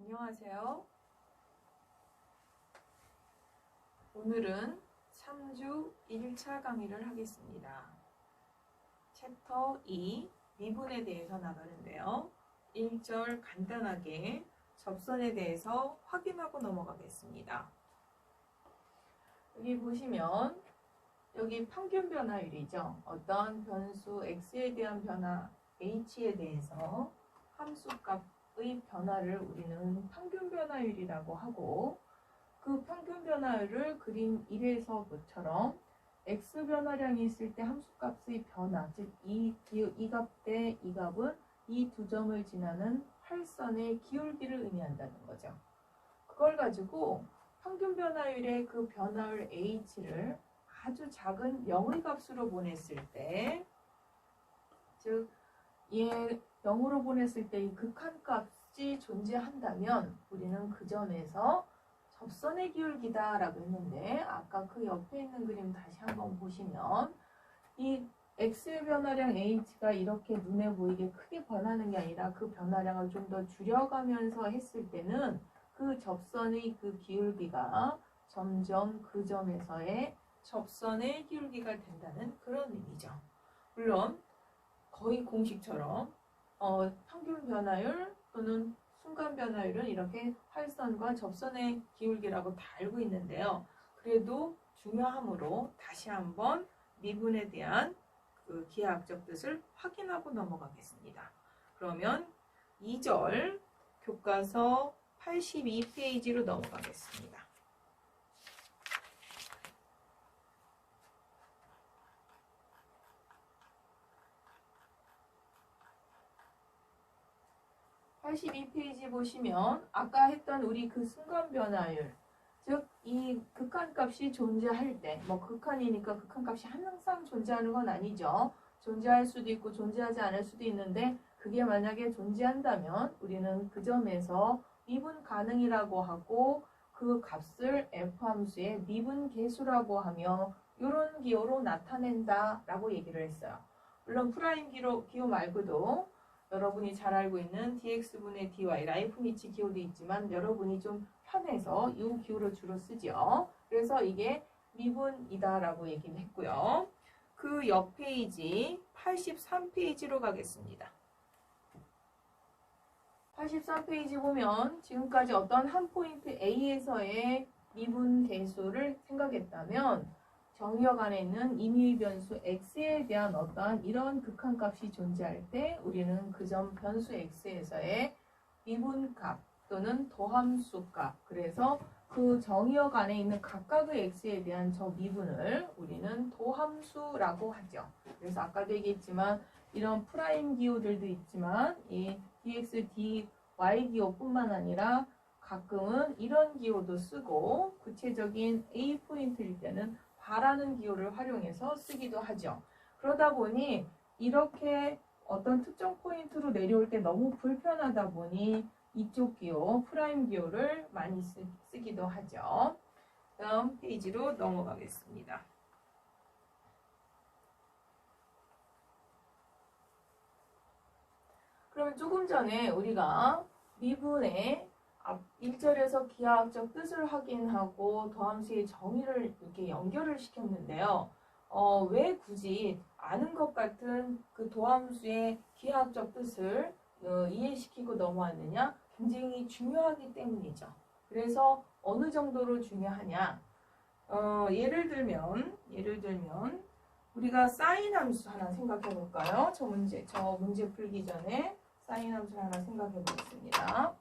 안녕하세요. 오늘은 3주 1차 강의를 하겠습니다. 챕터 2 미분에 대해서 나가는데요. 1절 간단하게 접선에 대해서 확인하고 넘어가겠습니다. 여기 보시면 여기 평균 변화율이죠. 어떤 변수 x에 대한 변화 h에 대해서 함수값의 변화를 우리는 평균 변화율이라고 하고, 그 평균 변화율을 그림 1에서처럼 x 변화량이 있을 때 함수값의 변화, 즉 이 값 대 이 값은 이 두 점을 지나는 활선의 기울기를 의미한다는 거죠. 그걸 가지고 평균 변화율의 그 변화율 h를 아주 작은 0의 값으로 보냈을 때, 즉 얘 0으로 보냈을 때 이 극한값이 존재한다면 우리는 그 점에서 접선의 기울기다 라고 했는데, 아까 그 옆에 있는 그림 다시 한번 보시면 이 x의 변화량 h가 이렇게 눈에 보이게 크게 변하는 게 아니라 그 변화량을 좀 더 줄여가면서 했을 때는 그 접선의 그 기울기가 점점 그 점에서의 접선의 기울기가 된다는 그런 의미죠. 물론 거의 공식처럼 평균 변화율 또는 순간 변화율은 이렇게 활선과 접선의 기울기라고 다 알고 있는데요. 그래도 중요하므로 다시 한번 미분에 대한 그 기하학적 뜻을 확인하고 넘어가겠습니다. 그러면 2절 교과서 82페이지로 넘어가겠습니다. 82페이지 보시면 아까 했던 우리 그 순간 변화율, 즉 이 극한값이 존재할 때, 극한이니까 극한값이 항상 존재하는 건 아니죠. 존재할 수도 있고 존재하지 않을 수도 있는데, 그게 만약에 존재한다면 우리는 그 점에서 미분 가능이라고 하고, 그 값을 f함수의 미분 계수라고 하며 이런 기호로 나타낸다 라고 얘기를 했어요. 물론 프라임 기호 말고도 여러분이 잘 알고 있는 dx분의 dy, 라이프니츠 기호도 있지만 여러분이 좀 편해서 이 기호를 주로 쓰죠. 그래서 이게 미분이다 라고 얘기를 했고요. 그 옆 페이지 83페이지로 가겠습니다. 83페이지 보면 지금까지 어떤 한 포인트 A에서의 미분 계수를 생각했다면 정의역 안에 있는 임의의 변수 x에 대한 어떠한 이런 극한값이 존재할 때 우리는 그 점 변수 x에서의 미분값 또는 도함수값, 그래서 그 정의역 안에 있는 각각의 x에 대한 저 미분을 우리는 도함수라고 하죠. 그래서 아까도 얘기했지만 이런 프라임 기호들도 있지만 이 dx, dy 기호뿐만 아니라 가끔은 이런 기호도 쓰고, 구체적인 A 포인트일 때는 바라는 기호를 활용해서 쓰기도 하죠. 그러다 보니 이렇게 어떤 특정 포인트로 내려올 때 너무 불편하다 보니 이쪽 기호, 프라임 기호를 많이 쓰기도 하죠. 다음 페이지로 넘어가겠습니다. 그러면 조금 전에 우리가 미분의 1절에서 기하학적 뜻을 확인하고 도함수의 정의를 이렇게 연결을 시켰는데요. 왜 굳이 아는 것 같은 그 도함수의 기하학적 뜻을 이해시키고 넘어왔느냐? 굉장히 중요하기 때문이죠. 그래서 어느 정도로 중요하냐? 예를 들면 우리가 사인 함수 하나 생각해 볼까요? 저 문제 풀기 전에 사인 함수 하나 생각해 보겠습니다.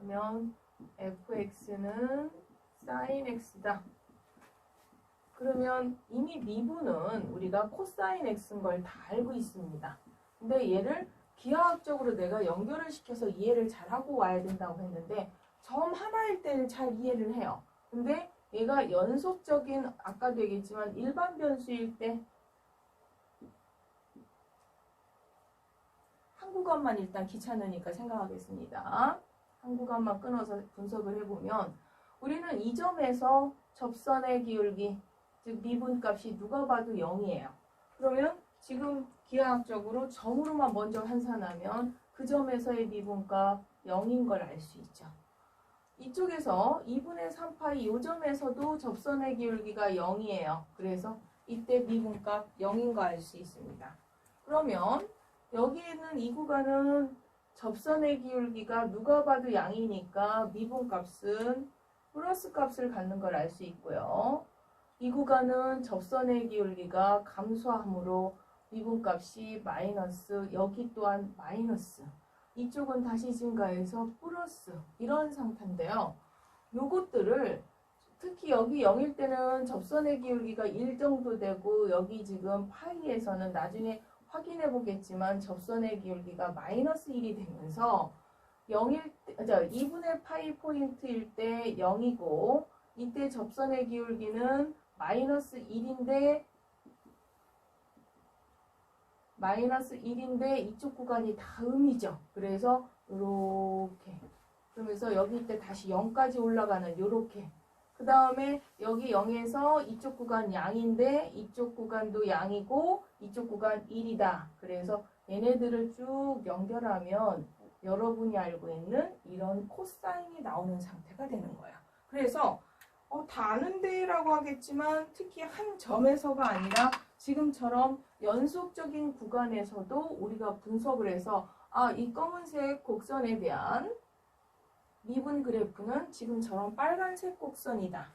그러면 fx는 sin x다. 그러면 이미 미분은 우리가 코사인 x인 걸 다 알고 있습니다. 근데 얘를 기하학적으로 내가 연결을 시켜서 이해를 잘하고 와야 된다고 했는데, 점 하나일 때는 잘 이해를 해요. 근데 얘가 연속적인, 아까도 얘기했지만 일반 변수일 때 한 구간만 일단 귀찮으니까 생각하겠습니다. 한 구간만 끊어서 분석을 해보면 우리는 이 점에서 접선의 기울기, 즉 미분값이 누가 봐도 0이에요. 그러면 지금 기하학적으로 점으로만 먼저 환산하면 그 점에서의 미분값 0인 걸 알 수 있죠. 이쪽에서 2분의 3파이 이 점에서도 접선의 기울기가 0이에요. 그래서 이때 미분값 0인 거 알 수 있습니다. 그러면 여기 있는 이 구간은 접선의 기울기가 누가 봐도 양이니까 미분값은 플러스 값을 갖는 걸 알 수 있고요. 이 구간은 접선의 기울기가 감소함으로 미분값이 마이너스, 여기 또한 마이너스, 이쪽은 다시 증가해서 플러스, 이런 상태인데요. 요것들을 특히 여기 0일 때는 접선의 기울기가 1 정도 되고 여기 지금 파이에서는 나중에 확인해 보겠지만 접선의 기울기가 마이너스 1이 되면서 2분의 파이 포인트일 때 0이고 이때 접선의 기울기는 마이너스 1인데 이쪽 구간이 다 음이죠. 그래서 이렇게 그러면서 여기 이때 다시 0까지 올라가는 요렇게 그 다음에 여기 0에서 이쪽 구간 양인데 이쪽 구간도 양이고 이쪽 구간 1이다. 그래서 얘네들을 쭉 연결하면 여러분이 알고 있는 이런 코사인이 나오는 상태가 되는 거야. 그래서 다 아는데 라고 하겠지만 특히 한 점에서가 아니라 지금처럼 연속적인 구간에서도 우리가 분석을 해서 이 검은색 곡선에 대한 미분 그래프는 지금처럼 빨간색 곡선이다.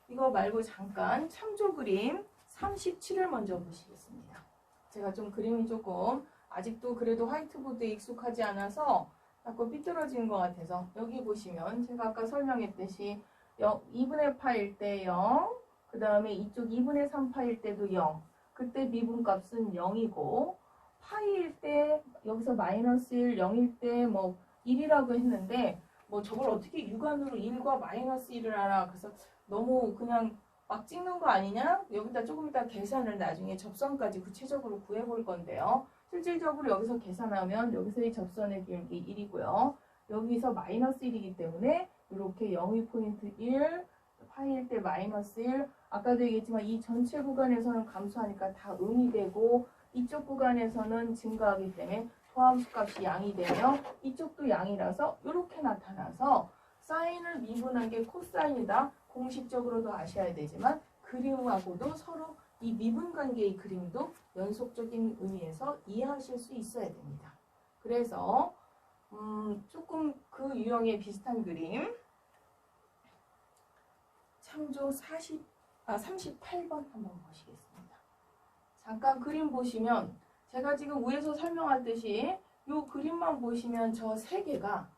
이거 말고 잠깐 참조 그림 37을 먼저 보시겠습니다. 제가 좀 그림이 조금 아직도 그래도 화이트보드에 익숙하지 않아서 자꾸 삐뚤어지는 것 같아서 여기 보시면 제가 아까 설명했듯이 2분의 파일 때 0, 그 다음에 이쪽 2분의 3파일 때도 0, 그때 미분값은 0이고 파이일 때 여기서 마이너스 1, 0일 때 뭐 1이라고 했는데 뭐 저걸 어떻게 육안으로 1과 마이너스 1을 알아. 그래서 너무 그냥 막 찍는 거 아니냐? 여기다 조금 이따 계산을 나중에 접선까지 구체적으로 구해볼 건데요. 실질적으로 여기서 계산하면 여기서의 접선의 기울기 1이고요. 여기서 마이너스 1이기 때문에 이렇게 0이 포인트 1, 파이일 때 마이너스 1, 아까도 얘기했지만 이 전체 구간에서는 감소하니까 다 음이 되고 이쪽 구간에서는 증가하기 때문에 포함수 값이 양이 되며 이쪽도 양이라서 이렇게 나타나서 사인을 미분한 게 코사인이다. 공식적으로도 아셔야 되지만 그림하고도 서로 이 미분 관계의 그림도 연속적인 의미에서 이해하실 수 있어야 됩니다. 그래서 조금 그 유형의 비슷한 그림 참조 38번 한번 보시겠습니다. 잠깐 그림 보시면 제가 지금 위에서 설명했듯이 이 그림만 보시면 저 세 개가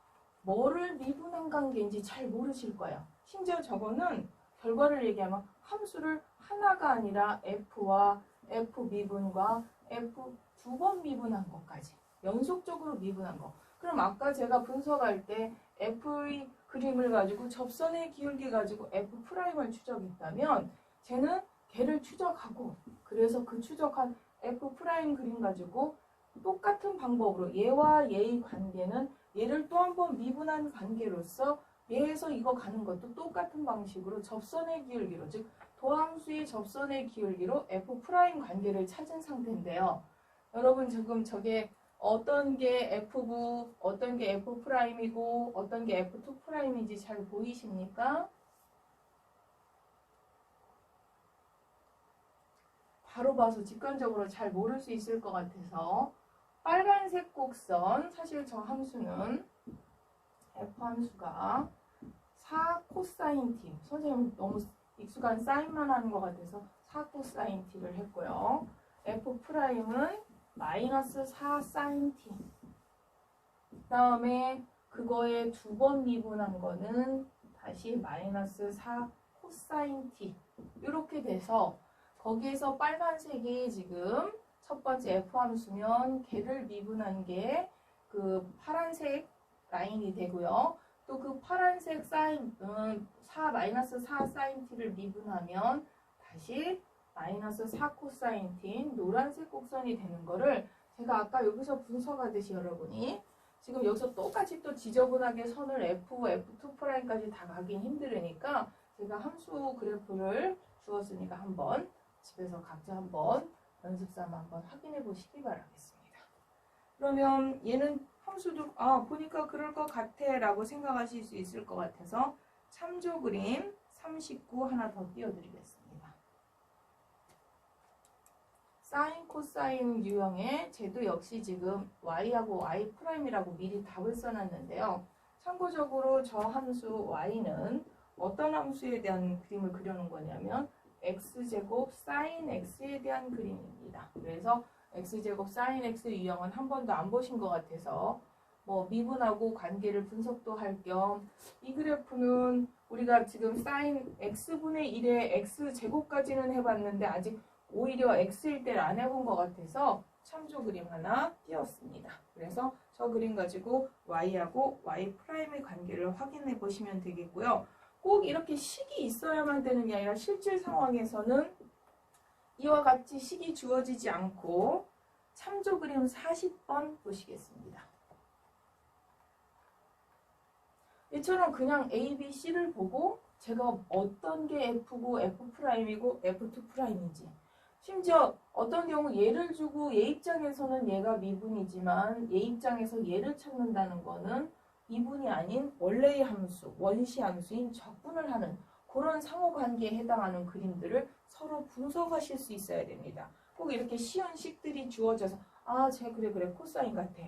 뭐를 미분한 관계인지 잘 모르실 거예요. 심지어 저거는 결과를 얘기하면 함수를 하나가 아니라 F와 F 미분과 F 두 번 미분한 것까지 연속적으로 미분한 거. 그럼 아까 제가 분석할 때 F의 그림을 가지고 접선의 기울기 가지고 F'을 추적했다면 쟤는 걔를 추적하고 그래서 그 추적한 F' 그림 가지고 똑같은 방법으로 얘와 얘의 관계는 얘를 또 한 번 미분한 관계로서 얘에서 이거 가는 것도 똑같은 방식으로 접선의 기울기로 즉 도함수의 접선의 기울기로 F' 관계를 찾은 상태인데요. 여러분 지금 저게 어떤 게 F부, 어떤 게 F'이고 어떤 게 F2'인지 잘 보이십니까? 바로 봐서 직관적으로 잘 모를 수 있을 것 같아서 빨간색 곡선, 사실 저 함수는 F 함수가 4 코사인 t, 선생님 너무 익숙한 사인만 하는 것 같아서 4 코사인 t를 했고요. F'은 마이너스 4 사인 t. 그 다음에 그거에 두 번 미분한 거는 다시 마이너스 4 코사인 t. 이렇게 돼서 거기에서 빨간색이 지금 첫 번째 F 함수면 걔를 미분한 게 그 파란색 라인이 되고요. 또 그 파란색 사인, 마이너스 4 사인 t를 미분하면 다시 마이너스 4 코사인 t인 노란색 곡선이 되는 거를 제가 아까 여기서 분석하듯이 여러분이 지금 여기서 똑같이 또 지저분하게 선을 F, F2'까지 다 가긴 힘들으니까 제가 함수 그래프를 주었으니까 한번 집에서 각자 한번 연습 삼아 한번 확인해 보시기 바라겠습니다. 그러면 얘는 함수도 보니까 그럴 것 같아 라고 생각하실 수 있을 것 같아서 참조 그림 39 하나 더 띄워드리겠습니다. 사인 코사인 유형의 제도 역시 지금 y하고 y'이라고 미리 답을 써놨는데요. 참고적으로 저 함수 y는 어떤 함수에 대한 그림을 그려놓은 거냐면 x제곱 sin x에 대한 그림입니다. 그래서 x제곱 sin x 유형은 한 번도 안 보신 것 같아서 뭐 미분하고 관계를 분석도 할 겸 이 그래프는 우리가 지금 sin x분의 1의 x제곱까지는 해봤는데 아직 오히려 x일 때를 안 해본 것 같아서 참조 그림 하나 띄웠습니다. 그래서 저 그림 가지고 y하고 y'의 관계를 확인해 보시면 되겠고요. 꼭 이렇게 식이 있어야만 되는 게 아니라 실질 상황에서는 이와 같이 식이 주어지지 않고 참조 그림 40번 보시겠습니다. 이처럼 그냥 A, B, C를 보고 제가 어떤 게 F고 F'이고 F2'인지 심지어 어떤 경우 얘를 주고 얘 입장에서는 얘가 미분이지만 얘 입장에서 얘를 찾는다는 거는 미분이 아닌 원래의 함수, 원시 함수인 적분을 하는 그런 상호관계에 해당하는 그림들을 서로 분석하실 수 있어야 됩니다. 꼭 이렇게 쉬운 식들이 주어져서 그래 코사인 같아,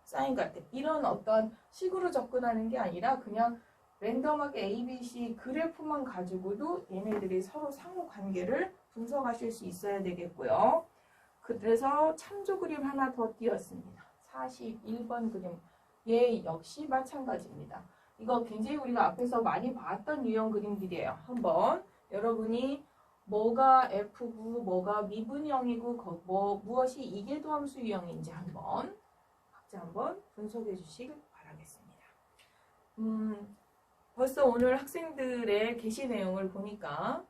사인 같아 이런 어떤 식으로 접근하는 게 아니라 그냥 랜덤하게 A, B, C 그래프만 가지고도 얘네들이 서로 상호관계를 분석하실 수 있어야 되겠고요. 그래서 참조 그림 하나 더 띄웠습니다. 41번 그림. 얘 역시 마찬가지입니다. 이거 굉장히 우리가 앞에서 많이 봤던 유형 그림들이에요. 한번 여러분이 뭐가 F고 뭐가 미분형이고 무엇이 이계도함수 유형인지 각자 한번 분석해 주시길 바라겠습니다. 벌써 오늘 학생들의 게시 내용을 보니까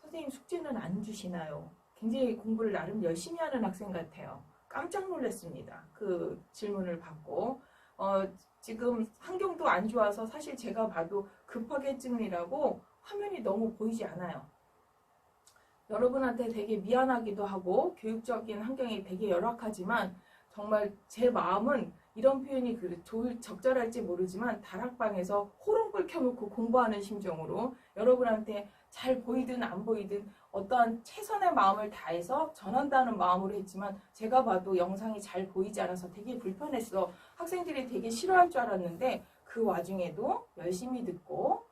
선생님 숙제는 안 주시나요? 굉장히 공부를 나름 열심히 하는 학생 같아요. 깜짝 놀랐습니다. 그 질문을 받고 지금 환경도 안 좋아서 사실 제가 봐도 급하게 찍느라고 화면이 너무 보이지 않아요. 여러분한테 되게 미안하기도 하고 교육적인 환경이 되게 열악하지만 정말 제 마음은 이런 표현이 적절할지 모르지만 다락방에서 호롱불 켜놓고 공부하는 심정으로 여러분한테 잘 보이든 안 보이든 어떠한 최선의 마음을 다해서 전한다는 마음으로 했지만 제가 봐도 영상이 잘 보이지 않아서 되게 불편했어. 학생들이 되게 싫어할 줄 알았는데 그 와중에도 열심히 듣고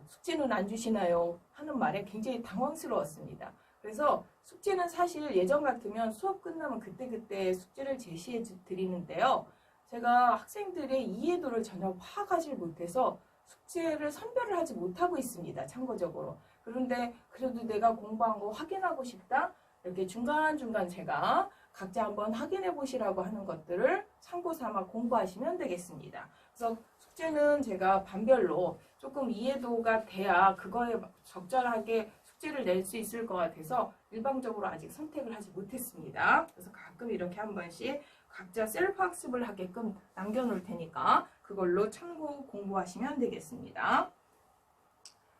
숙제는 안 주시나요? 하는 말에 굉장히 당황스러웠습니다. 그래서 숙제는 사실 예전 같으면 수업 끝나면 그때그때 숙제를 제시해 드리는데요. 제가 학생들의 이해도를 전혀 파악하지 못해서 숙제를 선별을 하지 못하고 있습니다. 참고적으로. 그런데 그래도 내가 공부한 거 확인하고 싶다? 이렇게 중간중간 제가 각자 한번 확인해 보시라고 하는 것들을 참고 삼아 공부하시면 되겠습니다. 그래서 숙제는 제가 반별로 조금 이해도가 돼야 그거에 적절하게 숙제를 낼 수 있을 것 같아서 일방적으로 아직 선택을 하지 못했습니다. 그래서 가끔 이렇게 한 번씩 각자 셀프 학습을 하게끔 남겨놓을 테니까 그걸로 참고 공부하시면 되겠습니다.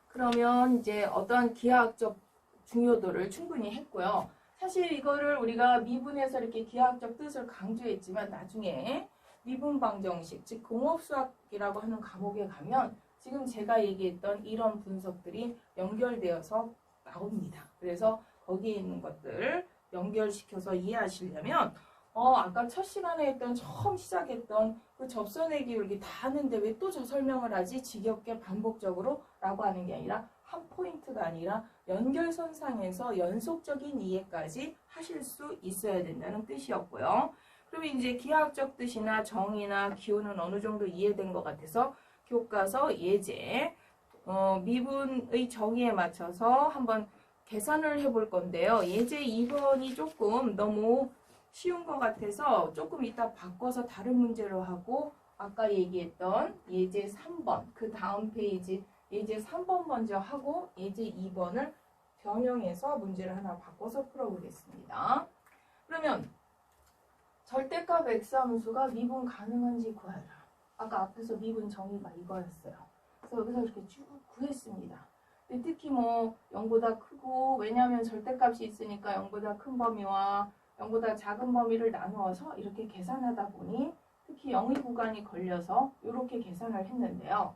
그러면 이제 어떠한 기하학적 중요도를 충분히 했고요. 사실 이거를 우리가 미분에서 이렇게 기하학적 뜻을 강조했지만 나중에 미분 방정식, 즉 공업수학이라고 하는 과목에 가면 지금 제가 얘기했던 이런 분석들이 연결되어서 나옵니다. 그래서 거기에 있는 것들 연결시켜서 이해하시려면 아까 첫 시간에 했던 처음 시작했던 그 접선의 기울기 다 하는데 왜 또 저 설명을 하지? 지겹게 반복적으로 라고 하는 게 아니라 한 포인트가 아니라 연결선상에서 연속적인 이해까지 하실 수 있어야 된다는 뜻이었고요. 그러면 이제 기하학적 뜻이나 정의나 기호는 어느 정도 이해된 것 같아서 교과서 예제 미분의 정의에 맞춰서 한번 계산을 해볼 건데요. 예제 2번이 조금 너무 쉬운 것 같아서 조금 이따 바꿔서 다른 문제로 하고 아까 얘기했던 예제 3번 그 다음 페이지 예제 3번 먼저 하고 예제 2번을 변형해서 문제를 하나 바꿔서 풀어보겠습니다. 그러면 절대값 x함수가 미분 가능한지 구하라. 아까 앞에서 미분 정의가 이거였어요. 그래서 여기서 이렇게 쭉 구했습니다. 근데 특히 0보다 크고 왜냐하면 절대값이 있으니까 0보다 큰 범위와 0보다 작은 범위를 나누어서 이렇게 계산하다 보니 특히 영의 구간이 걸려서 이렇게 계산을 했는데요.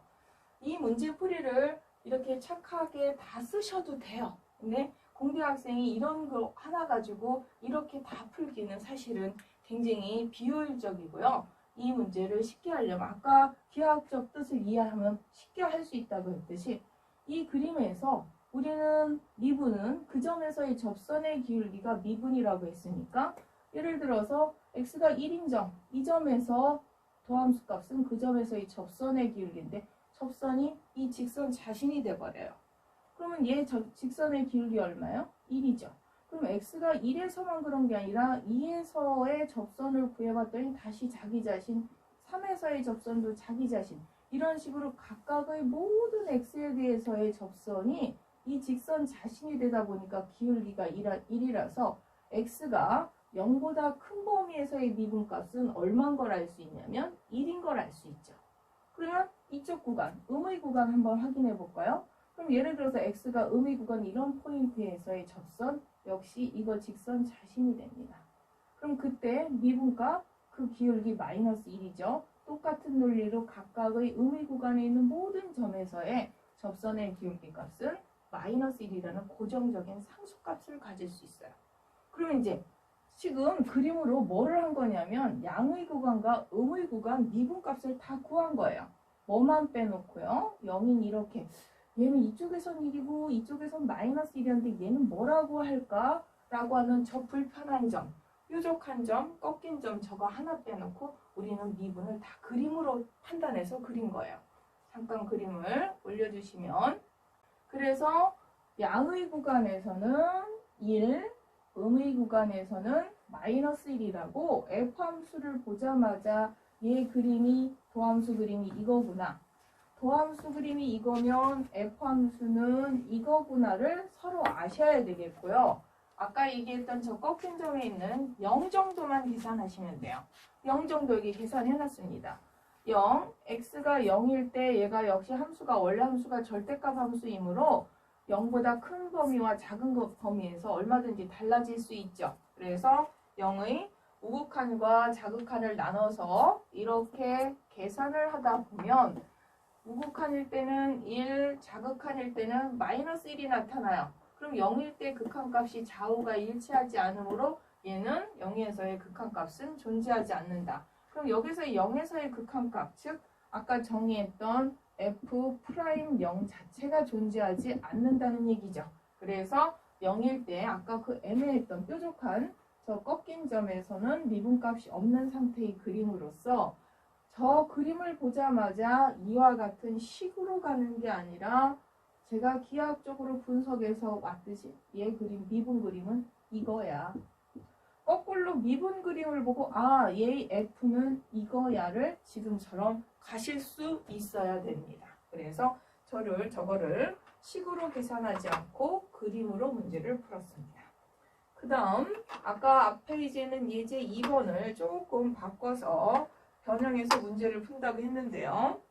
이 문제풀이를 이렇게 착하게 다 쓰셔도 돼요. 근데 공대 학생이 이런 거 하나 가지고 이렇게 다 풀기는 사실은 굉장히 비효율적이고요. 이 문제를 쉽게 하려면 아까 기하학적 뜻을 이해하면 쉽게 할 수 있다고 했듯이 이 그림에서 우리는 미분은 그 점에서의 접선의 기울기가 미분이라고 했으니까 예를 들어서 x가 1인 점, 이 점에서 도함수 값은 그 점에서의 접선의 기울기인데 접선이 이 직선 자신이 돼버려요. 그러면 얘 직선의 기울기 얼마요? 1이죠. 그럼 x가 1에서만 그런 게 아니라 2에서의 접선을 구해봤더니 다시 자기 자신, 3에서의 접선도 자기 자신, 이런 식으로 각각의 모든 x에 대해서의 접선이 이 직선 자신이 되다 보니까 기울기가 1이라서 x가 0보다 큰 범위에서의 미분값은 얼마인 걸 알 수 있냐면 1인 걸 알 수 있죠. 그러면 이쪽 구간, 음의 구간 한번 확인해 볼까요? 그럼 예를 들어서 x가 음의 구간 이런 포인트에서의 접선 역시 이거 직선 자신이 됩니다. 그럼 그때 미분값 그 기울기 마이너스 1이죠. 똑같은 논리로 각각의 음의 구간에 있는 모든 점에서의 접선의 기울기 값은 마이너스 1이라는 고정적인 상수값을 가질 수 있어요. 그러면 이제 지금 그림으로 뭐를 한 거냐면 양의 구간과 음의 구간 미분값을 다 구한 거예요. 뭐만 빼놓고요. 0인 이렇게 얘는 이쪽에선 1이고 이쪽에선 마이너스 1이었는데 얘는 뭐라고 할까? 라고 하는 저 불편한 점, 뾰족한 점, 꺾인 점 저거 하나 빼놓고 우리는 미분을 다 그림으로 판단해서 그린 거예요. 잠깐 그림을 올려주시면 그래서 양의 구간에서는 1, 음의 구간에서는 마이너스 1이라고 F함수를 보자마자 얘 그림이 도함수 그림이 이거구나. 도함수 그림이 이거면 F함수는 이거구나를 서로 아셔야 되겠고요. 아까 얘기했던 저 꺾인 점에 있는 0 정도만 계산하시면 돼요. 0 정도 여기 계산해놨습니다. 0, x가 0일 때 얘가 역시 함수가 원래 함수가 절대값 함수이므로 0보다 큰 범위와 작은 범위에서 얼마든지 달라질 수 있죠. 그래서 0의 우극한과 자극한을 나눠서 이렇게 계산을 하다 보면 우극한일 때는 1, 자극한일 때는 마이너스 1이 나타나요. 그럼 0일 때 극한값이 좌우가 일치하지 않으므로 얘는 0에서의 극한값은 존재하지 않는다. 그럼 여기서 0에서의 극한값, 즉 아까 정의했던 f'0 자체가 존재하지 않는다는 얘기죠. 그래서 0일 때 아까 그 애매했던 뾰족한 저 꺾인 점에서는 미분값이 없는 상태의 그림으로서 저 그림을 보자마자 이와 같은 식으로 가는 게 아니라 제가 기하학적으로 분석해서 왔듯이 얘 그림, 미분 그림은 이거야. 거꾸로 미분 그림을 보고 아, 얘의 F는 이거야를 지금처럼 가실 수 있어야 됩니다. 그래서 저거를 식으로 계산하지 않고 그림으로 문제를 풀었습니다. 그 다음 아까 앞 페이지에는 예제 2번을 조금 바꿔서 변형해서 문제를 푼다고 했는데요.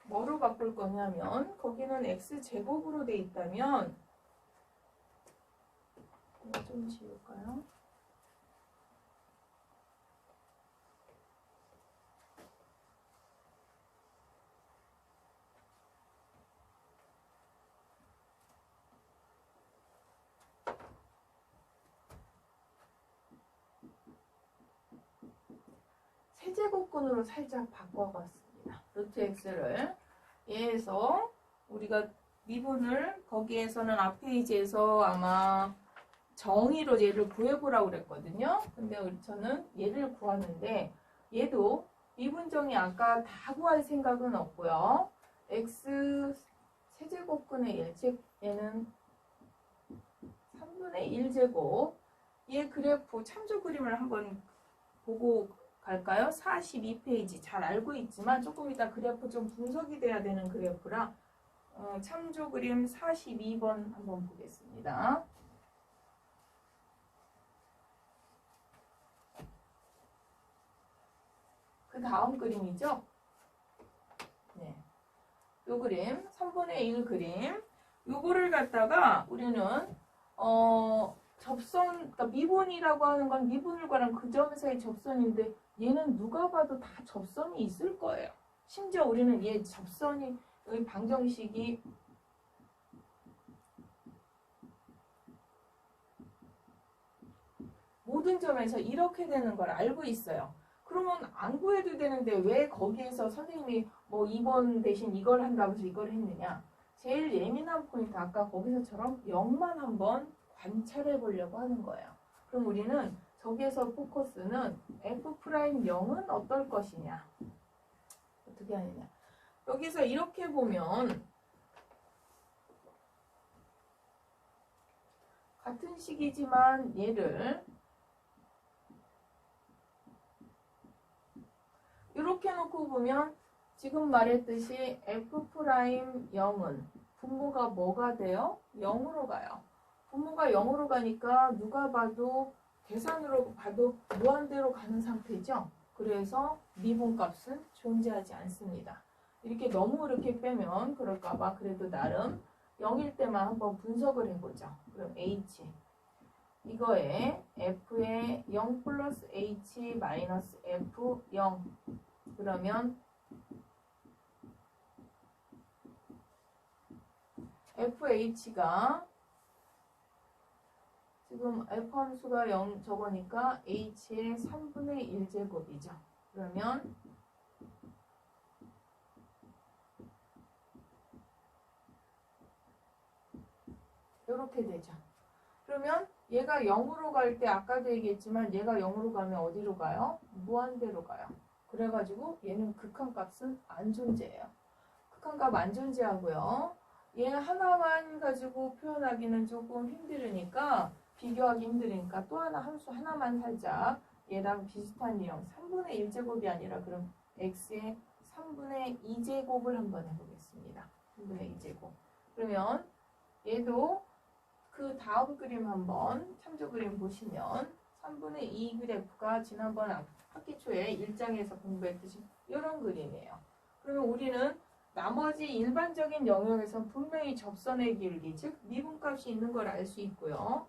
뭐로 바꿀 거냐면 거기는 x제곱으로 돼 있다면 이거 좀 지울까요? 세제곱근으로 살짝 바꿔봤습니다. 루트 x를 얘에서 우리가 미분을 거기에서는 앞 페이지에서 아마 정의로 얘를 구해보라고 그랬거든요. 근데 저는 얘를 구하는데 얘도 미분정의 아까 다 구할 생각은 없고요. x 세제곱근의 1즉 얘는 3분의 1제곱 얘 그래프 참조 그림을 한번 보고 갈까요? 42페이지 잘 알고 있지만 조금 이따 그래프 좀 분석이 돼야 되는 그래프라 참조 그림 42번 한번 보겠습니다. 그 다음 그림이죠. 네. 요 그림 3분의 1 그림 요거를 갖다가 우리는 접선, 그러니까 미분이라고 하는 건 미분율과랑 그 점 사이 접선인데 얘는 누가 봐도 다 접선이 있을 거예요. 심지어 우리는 얘 접선이 방정식이 모든 점에서 이렇게 되는 걸 알고 있어요. 그러면 안 구해도 되는데 왜 거기에서 선생님이 뭐 2번 대신 이걸 한다고 해서 이걸 했느냐. 제일 예민한 포인트 아까 거기서처럼 0만 한번 관찰해 보려고 하는 거예요. 그럼 우리는 저기에서 포커스는 F'0은 어떨 것이냐. 어떻게 하느냐. 여기서 이렇게 보면 같은 식이지만 얘를 이렇게 놓고 보면 지금 말했듯이 F'0은 분모가 뭐가 돼요? 0으로 가요. 분모가 0으로 가니까 누가 봐도 계산으로 봐도 무한대로 가는 상태죠. 그래서 미분값은 존재하지 않습니다. 이렇게 너무 이렇게 빼면 그럴까봐 그래도 나름 0일 때만 한번 분석을 해보죠. 그럼 H 이거에 F에 0 플러스 H 마이너스 F 0 그러면 FH가 지금 F 함수가 0 저거니까 H의 3분의 1제곱이죠. 그러면 이렇게 되죠. 그러면 얘가 0으로 갈 때 아까도 얘기했지만 얘가 0으로 가면 어디로 가요? 무한대로 가요. 그래가지고 얘는 극한값은 안 존재해요. 극한값 안 존재하고요. 얘 하나만 가지고 표현하기는 조금 힘들으니까 비교하기 힘들으니까 또 하나 함수 하나만 살짝 얘랑 비슷한 유형 3분의 1제곱이 아니라 그럼 x의 3분의 2제곱을 한번 해보겠습니다. 3분의 2제곱. 그러면 얘도 그 다음 그림 한번 참조 그림 보시면 3분의 2 그래프가 지난번 학기 초에 1장에서 공부했듯이 이런 그림이에요. 그러면 우리는 나머지 일반적인 영역에서 분명히 접선의 길기, 즉 미분값이 있는 걸 알 수 있고요.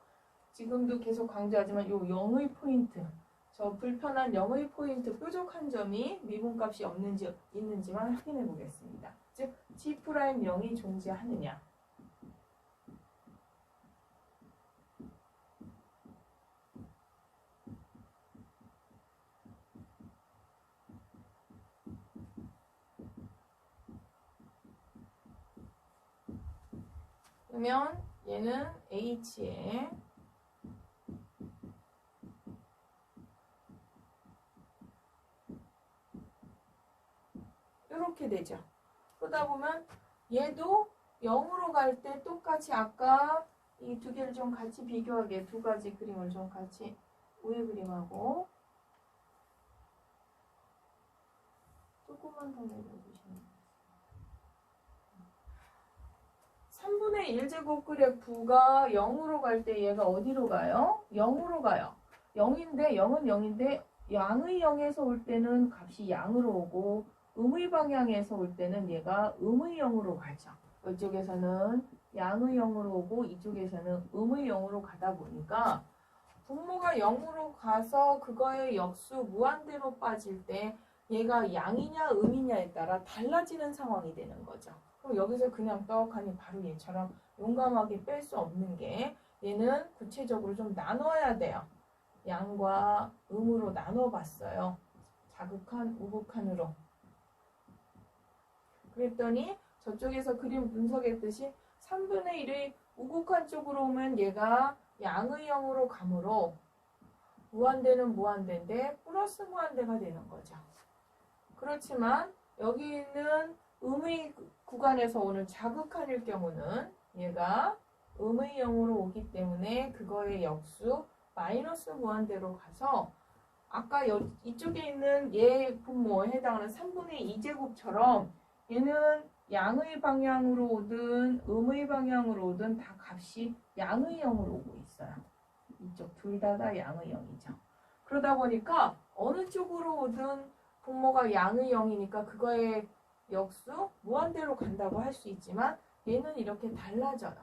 지금도 계속 강조하지만 이 0의 포인트, 저 불편한 0의 포인트 뾰족한 점이 미분값이 없는지 있는지만 확인해 보겠습니다. 즉 G'0이 존재하느냐. 그러면 얘는 H에 이렇게 되죠. 그러다 보면 얘도 0으로 갈 때 똑같이 아까 이 두 개를 좀 같이 비교하게 두 가지 그림을 좀 같이 위에 그림하고 조금만 더 내려주시면 3분의 1제곱 그래프가 0으로 갈 때 얘가 어디로 가요? 0으로 가요. 0인데 0은 0인데 양의 0에서 올 때는 값이 양으로 오고 음의 방향에서 올 때는 얘가 음의 0으로 가죠. 이쪽에서는 양의 0으로 오고 이쪽에서는 음의 0으로 가다 보니까 분모가 0으로 가서 그거의 역수 무한대로 빠질 때 얘가 양이냐 음이냐에 따라 달라지는 상황이 되는 거죠. 그럼 여기서 그냥 떡하니 바로 얘처럼 용감하게 뺄 수 없는 게 얘는 구체적으로 좀 나눠야 돼요. 양과 음으로 나눠봤어요. 자극한, 우극한으로. 그랬더니 저쪽에서 그림 분석했듯이 3분의 1의 우극한 쪽으로 오면 얘가 양의 0으로 가므로 무한대는 무한대인데 플러스 무한대가 되는 거죠. 그렇지만 여기 있는 음의 구간에서 오는 자극한일 경우는 얘가 음의 0으로 오기 때문에 그거의 역수 마이너스 무한대로 가서 아까 이쪽에 있는 얘 분모에 해당하는 3분의 2제곱처럼 얘는 양의 방향으로 오든 음의 방향으로 오든 다 값이 양의 0으로 오고 있어요. 이쪽 둘 다 양의 0이죠. 그러다 보니까 어느 쪽으로 오든 분모가 양의 0이니까 그거의 역수 무한대로 간다고 할 수 있지만 얘는 이렇게 달라져요.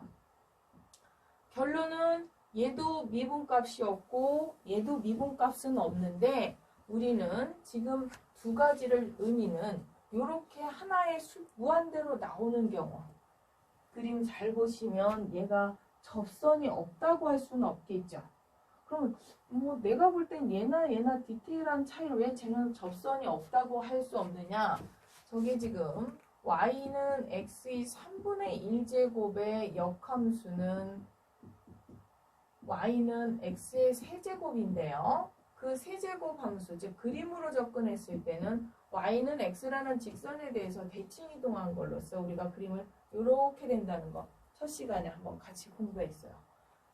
결론은 얘도 미분값이 없고 얘도 미분값은 없는데 우리는 지금 두 가지를 의미는 이렇게 하나의 무한대로 나오는 경우 그림 잘 보시면 얘가 접선이 없다고 할 수는 없겠죠. 그럼 뭐 내가 볼 땐 얘나 디테일한 차이로 왜 쟤는 접선이 없다고 할 수 없느냐. 저게 지금 y는 x의 3분의 1제곱의 역함수는 y는 x의 세제곱인데요. 그 세제곱 함수, 즉 그림으로 접근했을 때는 y는 x라는 직선에 대해서 대칭 이동한 걸로써 우리가 그림을 이렇게 된다는 거 첫 시간에 한번 같이 공부했어요.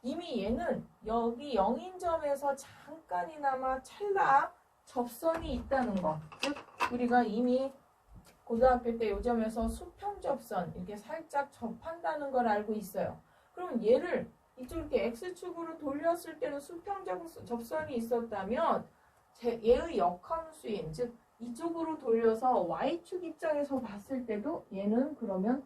이미 얘는 여기 0인점에서 잠깐이나마 찰나 접선이 있다는 거. 즉 우리가 이미 고등학교 때 요점에서 수평 접선 이렇게 살짝 접한다는 걸 알고 있어요. 그럼 얘를 이쪽 이렇게 x축으로 돌렸을 때는 수평 접선이 있었다면 얘의 역함수인 즉 이쪽으로 돌려서 y축 입장에서 봤을 때도 얘는 그러면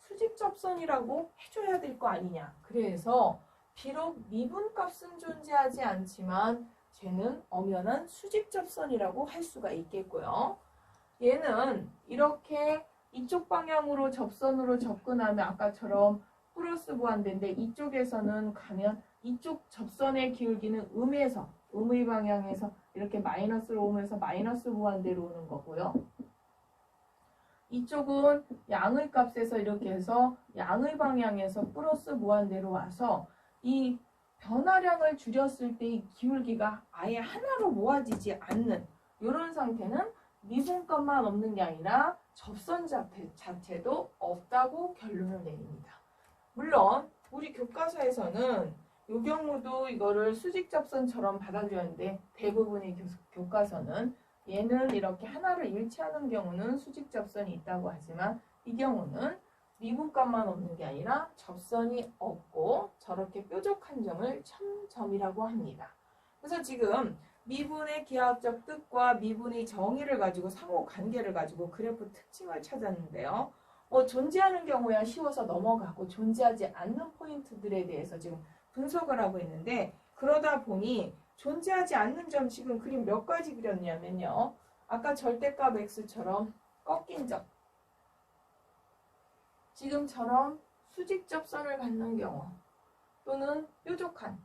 수직 접선이라고 해줘야 될 거 아니냐. 그래서 비록 미분값은 존재하지 않지만 쟤는 엄연한 수직 접선이라고 할 수가 있겠고요. 얘는 이렇게 이쪽 방향으로 접선으로 접근하면 아까처럼 플러스 무한대인데 이쪽에서는 가면 이쪽 접선의 기울기는 음의 방향에서 이렇게 마이너스로 오면서 마이너스 무한대로 오는 거고요. 이쪽은 양의 값에서 이렇게 해서 양의 방향에서 플러스 무한대로 와서 이 변화량을 줄였을 때 이 기울기가 아예 하나로 모아지지 않는 이런 상태는 미분값만 없는 게 아니라 접선 자체도 없다고 결론을 내립니다. 물론 우리 교과서에서는 이 경우도 이거를 수직 접선처럼 받아주었는데 대부분의 교과서는 얘는 이렇게 하나를 일치하는 경우는 수직 접선이 있다고 하지만 이 경우는 미분값만 없는 게 아니라 접선이 없고 저렇게 뾰족한 점을 첨점이라고 합니다. 그래서 지금 미분의 기하학적 뜻과 미분의 정의를 가지고 상호 관계를 가지고 그래프 특징을 찾았는데요. 존재하는 경우야 쉬워서 넘어가고 존재하지 않는 포인트들에 대해서 지금 분석을 하고 있는데 그러다 보니 존재하지 않는 점 지금 그림 몇 가지 그렸냐면요. 아까 절대값 x처럼 꺾인 점 지금처럼 수직 접선을 갖는 경우 또는 뾰족한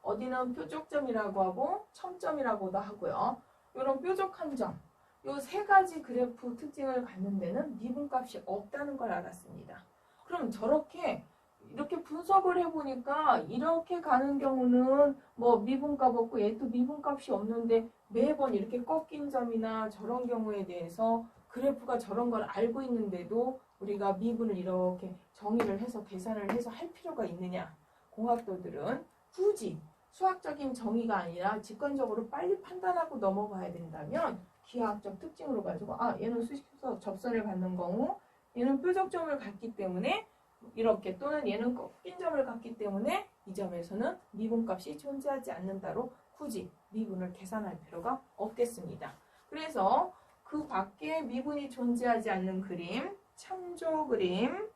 어디는 뾰족점이라고 하고 첨점이라고도 하고요. 이런 뾰족한 점 이 세 가지 그래프 특징을 갖는 데는 미분값이 없다는 걸 알았습니다. 그럼 저렇게 이렇게 분석을 해보니까 이렇게 가는 경우는 미분값 없고 얘도 미분값이 없는데 매번 이렇게 꺾인 점이나 저런 경우에 대해서 그래프가 저런 걸 알고 있는데도 우리가 미분을 이렇게 정의를 해서 계산을 해서 할 필요가 있느냐. 공학도들은 굳이 수학적인 정의가 아니라 직관적으로 빨리 판단하고 넘어가야 된다면 기하학적 특징으로 가지고 얘는 수직 접선을 갖는 경우 얘는 뾰족점을 갖기 때문에 이렇게 또는 얘는 꺾인 점을 갖기 때문에 이 점에서는 미분값이 존재하지 않는다로 굳이 미분을 계산할 필요가 없겠습니다. 그래서 그 밖에 미분이 존재하지 않는 그림 참조 그림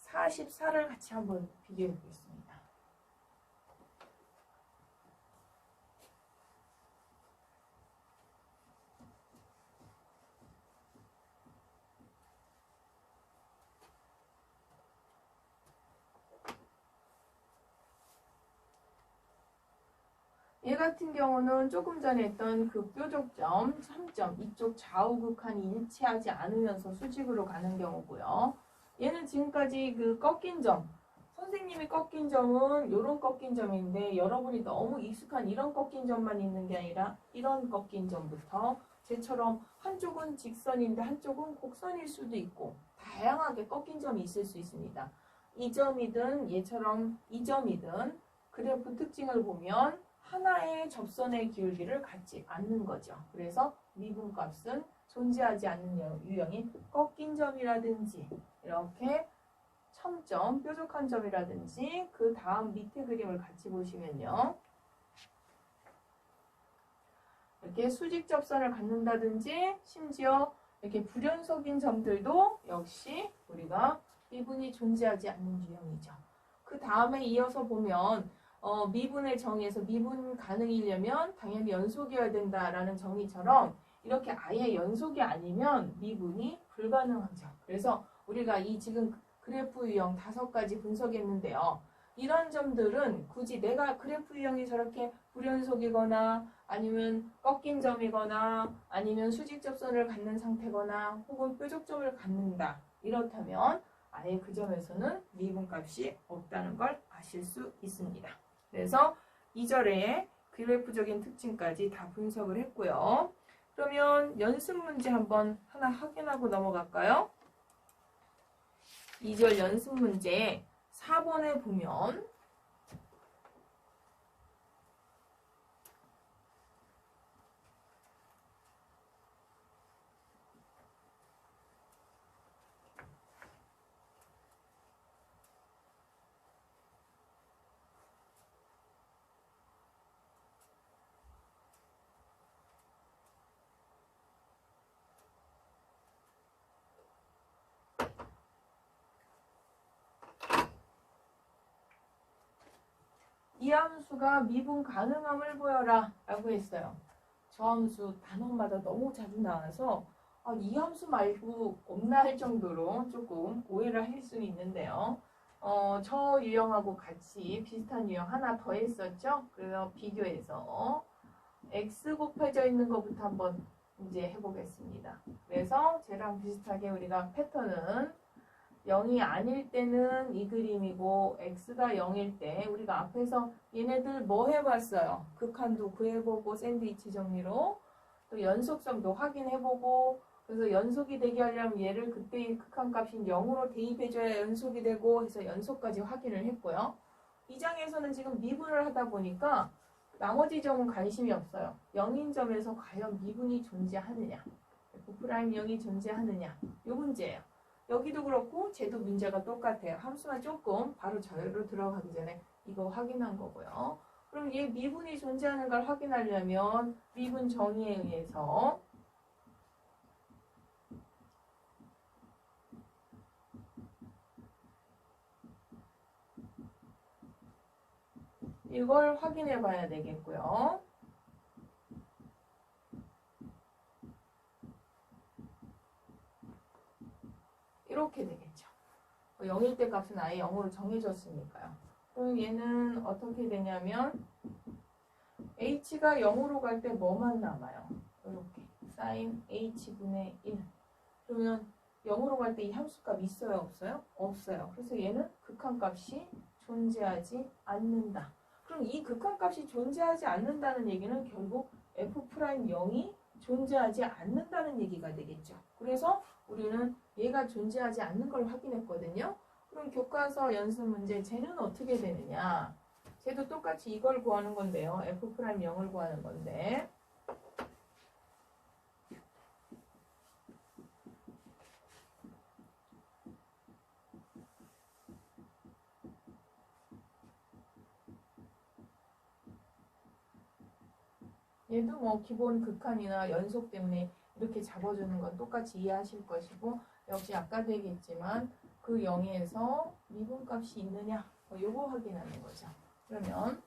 44를 같이 한번 비교해 보겠습니다. 얘 같은 경우는 조금 전에 했던 그 뾰족점, 3점 이쪽 좌우 극한이 일치하지 않으면서 수직으로 가는 경우고요. 얘는 지금까지 그 꺾인 점, 선생님이 꺾인 점은 이런 꺾인 점인데 여러분이 너무 익숙한 이런 꺾인 점만 있는 게 아니라 이런 꺾인 점부터 쟤처럼 한쪽은 직선인데 한쪽은 곡선일 수도 있고 다양하게 꺾인 점이 있을 수 있습니다. 이 점이든 얘처럼 이 점이든 그래프 특징을 보면 하나의 접선의 기울기를 갖지 않는 거죠. 그래서 미분값은 존재하지 않는 유형인 꺾인 점이라든지 이렇게 첨점, 뾰족한 점이라든지 그 다음 밑에 그림을 같이 보시면요. 이렇게 수직 접선을 갖는다든지 심지어 이렇게 불연속인 점들도 역시 우리가 미분이 존재하지 않는 유형이죠. 그 다음에 이어서 보면 미분의 정의에서 미분 가능이려면 당연히 연속이어야 된다라는 정의처럼 이렇게 아예 연속이 아니면 미분이 불가능하죠. 그래서 우리가 이 지금 그래프 유형 5가지 분석했는데요. 이런 점들은 굳이 내가 그래프 유형이 저렇게 불연속이거나 아니면 꺾인 점이거나 아니면 수직 접선을 갖는 상태거나 혹은 뾰족점을 갖는다. 이렇다면 아예 그 점에서는 미분값이 없다는 걸 아실 수 있습니다. 그래서 2절에 그래프적인 특징까지 다 분석을 했고요. 그러면 연습 문제 한번 하나 확인하고 넘어갈까요? 2절 연습 문제 4번에 보면 이 함수가 미분 가능함을 보여라 라고 했어요. 저 함수 단원마다 너무 자주 나와서 이 함수 말고 없나 할 정도로 조금 오해를 할 수는 있는데요. 저 유형하고 같이 비슷한 유형 하나 더 했었죠. 그래서 비교해서 x 곱해져 있는 것부터 한번 이제 해보겠습니다. 그래서 쟤랑 비슷하게 우리가 패턴은 0이 아닐 때는 이 그림이고 x가 0일 때 우리가 앞에서 얘네들 뭐 해봤어요? 극한도 구해보고 샌드위치 정리로 또 연속성도 확인해보고 그래서 연속이 되게 하려면 얘를 그때의 극한값인 0으로 대입해줘야 연속이 되고 해서 연속까지 확인을 했고요. 이 장에서는 지금 미분을 하다 보니까 나머지 점은 관심이 없어요. 0인 점에서 과연 미분이 존재하느냐 F'0이 존재하느냐 이 문제예요. 여기도 그렇고 쟤도 문제가 똑같아요. 함수만 조금 바로 저로 들어가기 전에 이거 확인한 거고요. 그럼 얘 미분이 존재하는 걸 확인하려면 미분 정의에 의해서 이걸 확인해 봐야 되겠고요. 이렇게 되겠죠. 0일 때 값은 아예 0으로 정해졌으니까요. 그럼 얘는 어떻게 되냐면 h가 0으로 갈 때 뭐만 남아요? 이렇게 sin h분의 1. 그러면 0으로 갈 때 이 함수값 있어요? 없어요? 없어요. 그래서 얘는 극한값이 존재하지 않는다. 그럼 이 극한값이 존재하지 않는다는 얘기는 결국 f'0이 존재하지 않는다는 얘기가 되겠죠. 그래서 우리는 얘가 존재하지 않는 걸 확인했거든요. 그럼 교과서 연습 문제 쟤는 어떻게 되느냐? 쟤도 똑같이 이걸 구하는 건데요. f'0을 구하는 건데 얘도 뭐 기본 극한이나 연속 때문에 이렇게 잡아주는 건 똑같이 이해하실 것이고 역시 아까도 얘기했지만 그 0에서 미분값이 있느냐 요거 확인하는 거죠. 그러면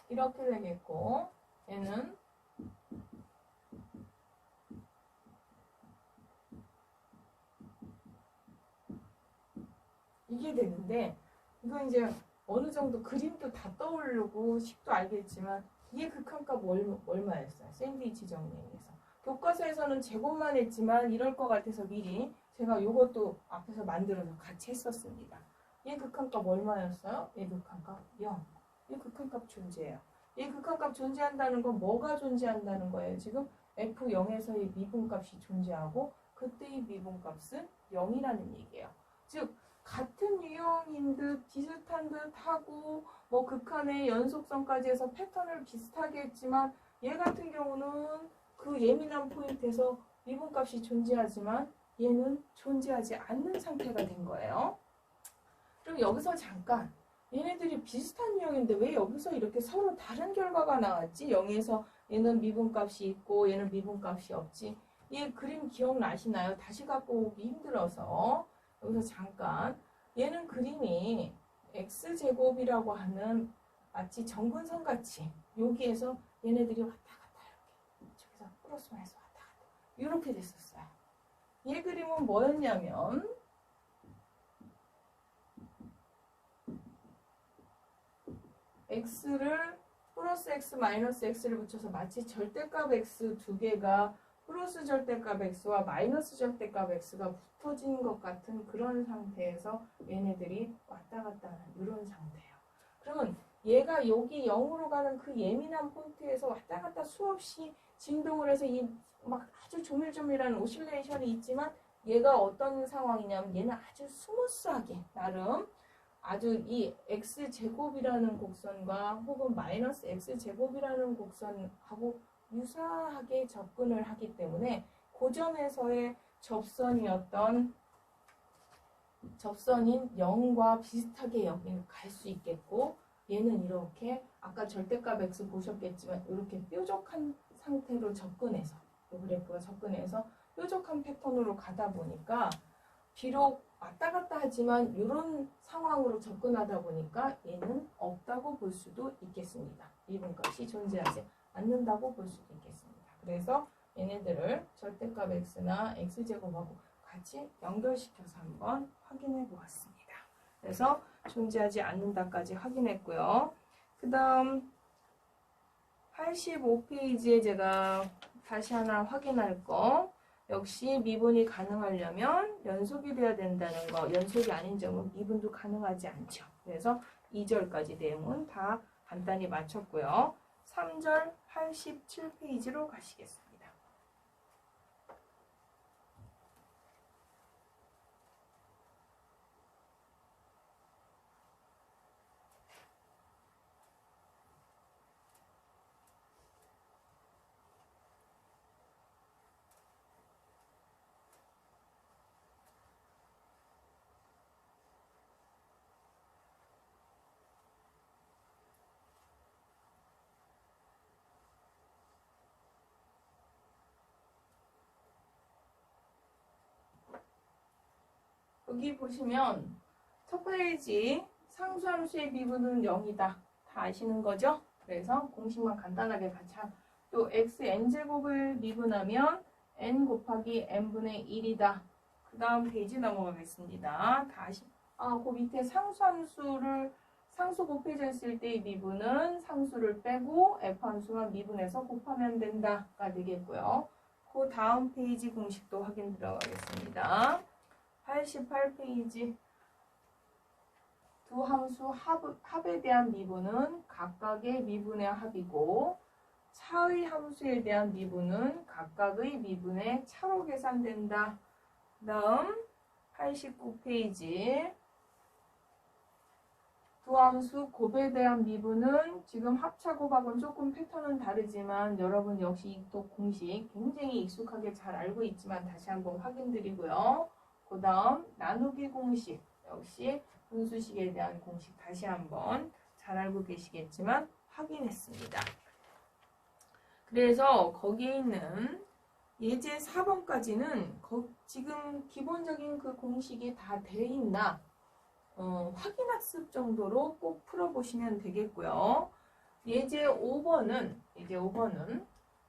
이렇게 되겠고 얘는 이게 되는데 이거 이제 어느 정도 그림도 다 떠오르고 식도 알겠지만 이게 극한값 얼마였어요? 샌드위치 정리에서 교과서에서는 제곱만 했지만 이럴 것 같아서 미리 제가 이것도 앞에서 만들어서 같이 했었습니다. 얘 극한값 얼마였어요? 얘 극한값 0. 얘 극한값 존재해요. 얘 극한값 존재한다는 건 뭐가 존재한다는 거예요? 지금 F0에서의 미분값이 존재하고 그때의 미분값은 0이라는 얘기예요. 즉 같은 유형인 듯 비슷한 듯 하고 뭐 극한의 연속성까지 해서 패턴을 비슷하게 했지만 얘 같은 경우는 그 예민한 포인트에서 미분값이 존재하지만 얘는 존재하지 않는 상태가 된 거예요. 그럼 여기서 잠깐 얘네들이 비슷한 유형인데 왜 여기서 이렇게 서로 다른 결과가 나왔지? 0에서 얘는 미분값이 있고 얘는 미분값이 없지. 얘 그림 기억나시나요? 다시 갖고 오기 힘들어서 여기서 잠깐 얘는 그림이 x제곱이라고 하는 마치 정근선 같이 여기에서 얘네들이 왔다 갔다 이렇게 저기서 플러스 마이너스 왔다 갔다 이렇게 됐었어요. 얘 그림은 뭐였냐면 x를 플러스 x 마이너스 x를 붙여서 마치 절대값 x 두 개가 플러스 절대값 x와 마이너스 절대값 x가 붙어진 것 같은 그런 상태에서 얘네들이 왔다 갔다 하는 이런 상태예요. 그러면 얘가 여기 0으로 가는 그 예민한 포인트에서 왔다 갔다 수없이 진동을 해서 이 막 아주 조밀조밀한 오실레이션이 있지만 얘가 어떤 상황이냐면 얘는 아주 스무스하게 나름 아주 이 x제곱이라는 곡선과 혹은 마이너스 x제곱이라는 곡선하고 유사하게 접근을 하기 때문에 그 점에서의 접선인 0과 비슷하게 여기는 갈 수 있겠고 얘는 이렇게 아까 절대값 x 보셨겠지만 이렇게 뾰족한 상태로 접근해서 이 그래프가 접근해서 뾰족한 패턴으로 가다 보니까 비록 왔다 갔다 하지만 이런 상황으로 접근하다 보니까 얘는 없다고 볼 수도 있겠습니다. 미분값이 존재하지 않는다고 볼 수도 있겠습니다. 그래서 얘네들을 절대값 x나 x제곱하고 같이 연결시켜서 한번 확인해 보았습니다. 그래서 존재하지 않는다까지 확인했고요. 그 다음 85페이지에 제가 다시 하나 확인할 거 역시 미분이 가능하려면 연속이 돼야 된다는 거, 연속이 아닌 점은 미분도 가능하지 않죠. 그래서 2절까지 내용은 다 간단히 마쳤고요. 3절 87페이지로 가시겠습니다. 여기 보시면 첫 페이지 상수함수의 미분은 0이다. 다 아시는 거죠? 그래서 공식만 간단하게 같이 또 xn제곱을 미분하면 n 곱하기 n분의 1이다. 그 다음 페이지 넘어가겠습니다. 다시 그 밑에 상수함수를 상수 곱해져 있을 때의 미분은 상수를 빼고 f함수만 미분해서 곱하면 된다가 되겠고요. 그 다음 페이지 공식도 확인 들어가겠습니다. 88페이지 두 함수 합에 대한 미분은 각각의 미분의 합이고 차의 함수에 대한 미분은 각각의 미분의 차로 계산된다. 그 다음 89페이지 두 함수 곱에 대한 미분은 지금 합차곱하고는 조금 패턴은 다르지만 여러분 역시 또 공식 굉장히 익숙하게 잘 알고 있지만 다시 한번 확인드리고요. 그 다음 나누기 공식 역시 분수식에 대한 공식 다시 한번 잘 알고 계시겠지만 확인했습니다. 그래서 거기에 있는 예제 4번까지는 지금 기본적인 그 공식이 다 돼 있나 확인학습 정도로 꼭 풀어보시면 되겠고요. 예제 5번은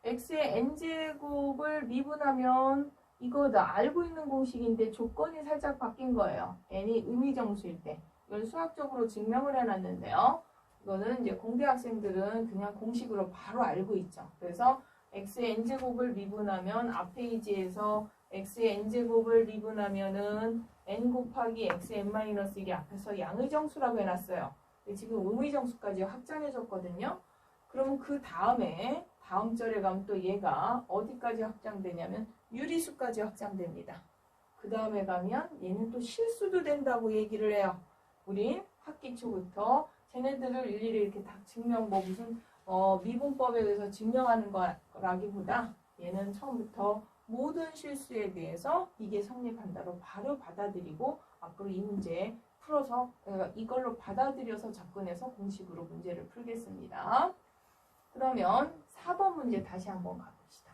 x의 n제곱을 미분하면 이거다. 알고 있는 공식인데 조건이 살짝 바뀐 거예요. n이 의미정수일 때. 이걸 수학적으로 증명을 해놨는데요. 이거는 이제 공대 학생들은 그냥 공식으로 바로 알고 있죠. 그래서 x의 n제곱을 미분하면 앞 페이지에서 x의 n제곱을 미분하면은 n 곱하기 x의 n-1이 앞에서 양의정수라고 해놨어요. 지금 의미정수까지 확장해줬거든요. 그럼 그 다음에 다음 절에 가면 또 얘가 어디까지 확장되냐면 유리수까지 확장됩니다. 그 다음에 가면 얘는 또 실수도 된다고 얘기를 해요. 우린 학기 초부터 쟤네들을 일일이 이렇게 다 증명 무슨 미분법에 대해서 증명하는 거라기보다 얘는 처음부터 모든 실수에 대해서 이게 성립한다로 바로 받아들이고 앞으로 이 문제 풀어서 이걸로 받아들여서 접근해서 공식으로 문제를 풀겠습니다. 그러면 4번 문제 다시 한번 가봅시다.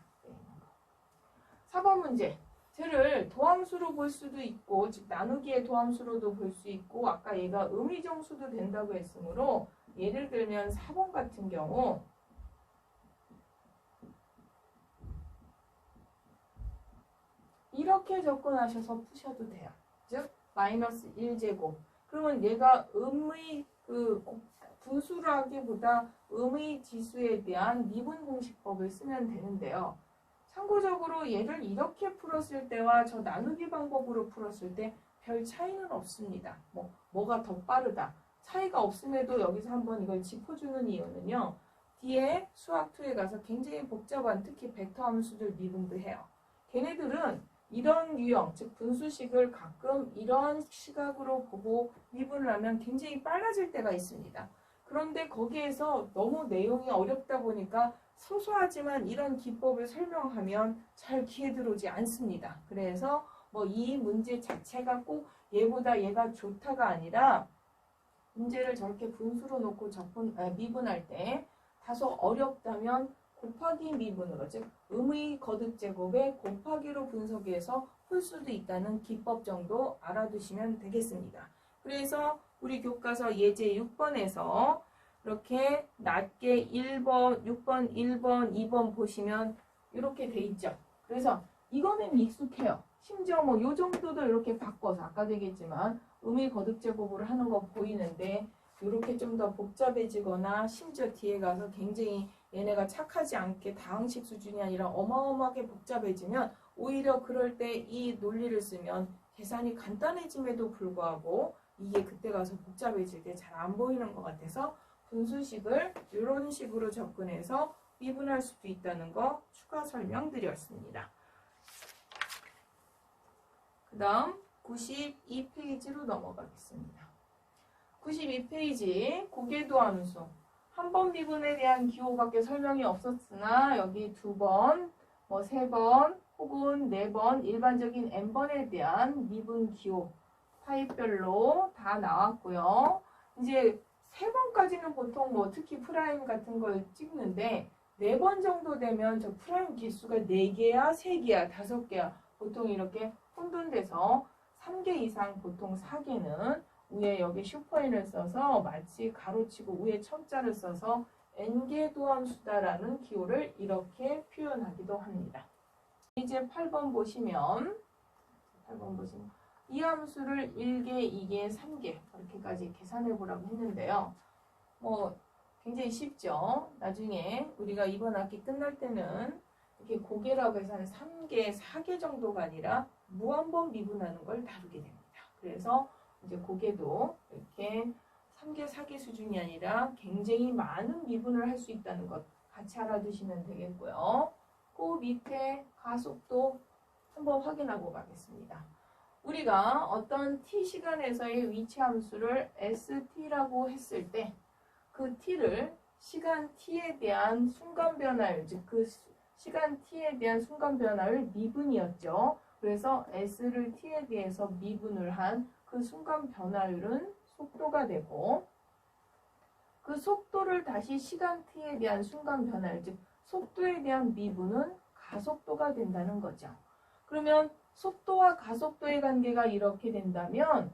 4번 문제. 쟤를 도함수로 볼 수도 있고 즉 나누기의 도함수로도 볼 수 있고 아까 얘가 의미정수도 된다고 했으므로 예를 들면 4번 같은 경우 이렇게 접근하셔서 푸셔도 돼요. 즉 마이너스 1제곱. 그러면 얘가 음의 분수로 하기보다 음의 지수에 대한 미분 공식법을 쓰면 되는데요. 참고적으로 얘를 이렇게 풀었을 때와 저 나누기 방법으로 풀었을 때 별 차이는 없습니다. 뭐가 더 빠르다. 차이가 없음에도 여기서 한번 이걸 짚어주는 이유는요. 뒤에 수학2에 가서 굉장히 복잡한 특히 벡터 함수들 미분도 해요. 걔네들은 이런 유형, 즉 분수식을 가끔 이런 시각으로 보고 미분을 하면 굉장히 빨라질 때가 있습니다. 그런데 거기에서 너무 내용이 어렵다 보니까 소소하지만 이런 기법을 설명하면 잘 귀에 들어오지 않습니다. 그래서 이 문제 자체가 꼭 얘보다 얘가 좋다가 아니라 문제를 저렇게 분수로 놓고 미분할 때 다소 어렵다면 곱하기 미분으로 즉 음의 거듭 제곱에 곱하기로 분석해서 풀 수도 있다는 기법 정도 알아두시면 되겠습니다. 그래서 우리 교과서 예제 6번에서 이렇게 낮게 1번, 6번, 1번, 2번 보시면 이렇게 돼 있죠. 그래서 이거는 익숙해요. 심지어 요 정도도 이렇게 바꿔서 아까도 얘기했지만 음의 거듭 제곱으로 하는 거 보이는데 이렇게 좀 더 복잡해지거나 심지어 뒤에 가서 굉장히 얘네가 착하지 않게 다항식 수준이 아니라 어마어마하게 복잡해지면 오히려 그럴 때 이 논리를 쓰면 계산이 간단해짐에도 불구하고 이게 그때 가서 복잡해질 때 잘 안 보이는 것 같아서 분수식을 이런 식으로 접근해서 미분할 수도 있다는 거 추가 설명드렸습니다. 그 다음 92페이지로 넘어가겠습니다. 92페이지 고개도 함수 한 번 미분에 대한 기호밖에 설명이 없었으나 여기 2번, 3번 혹은 4번 일반적인 n번에 대한 미분 기호 타입별로 다 나왔고요. 이제 3번까지는 보통 특히 프라임 같은 걸 찍는데 4번 정도 되면 저 프라임 개수가 4개야, 3개야, 5개야 보통 이렇게 혼돈돼서 3개 이상 보통 4개는 위에 여기 슈퍼인을 써서 마치 가로치고 위에 첨자를 써서 n개 도함수다라는 기호를 이렇게 표현하기도 합니다. 이제 8번 보시면 이 함수를 1개, 2개, 3개 이렇게까지 계산해 보라고 했는데요. 굉장히 쉽죠. 나중에 우리가 이번 학기 끝날 때는 이렇게 고개라고 해서 한 3개, 4개 정도가 아니라 무한번 미분하는 걸 다루게 됩니다. 그래서 이제 고개도 이렇게 3개, 4개 수준이 아니라 굉장히 많은 미분을 할 수 있다는 것 같이 알아두시면 되겠고요. 그 밑에 가속도 한번 확인하고 가겠습니다. 우리가 어떤 t 시간에서의 위치 함수를 st라고 했을 때 그 t를 시간 t에 대한 순간 변화율, 즉 그 시간 t에 대한 순간 변화율 미분이었죠. 그래서 s를 t에 대해서 미분을 한 그 순간 변화율은 속도가 되고 그 속도를 다시 시간 t에 대한 순간 변화율, 즉 속도에 대한 미분은 가속도가 된다는 거죠. 그러면 속도와 가속도의 관계가 이렇게 된다면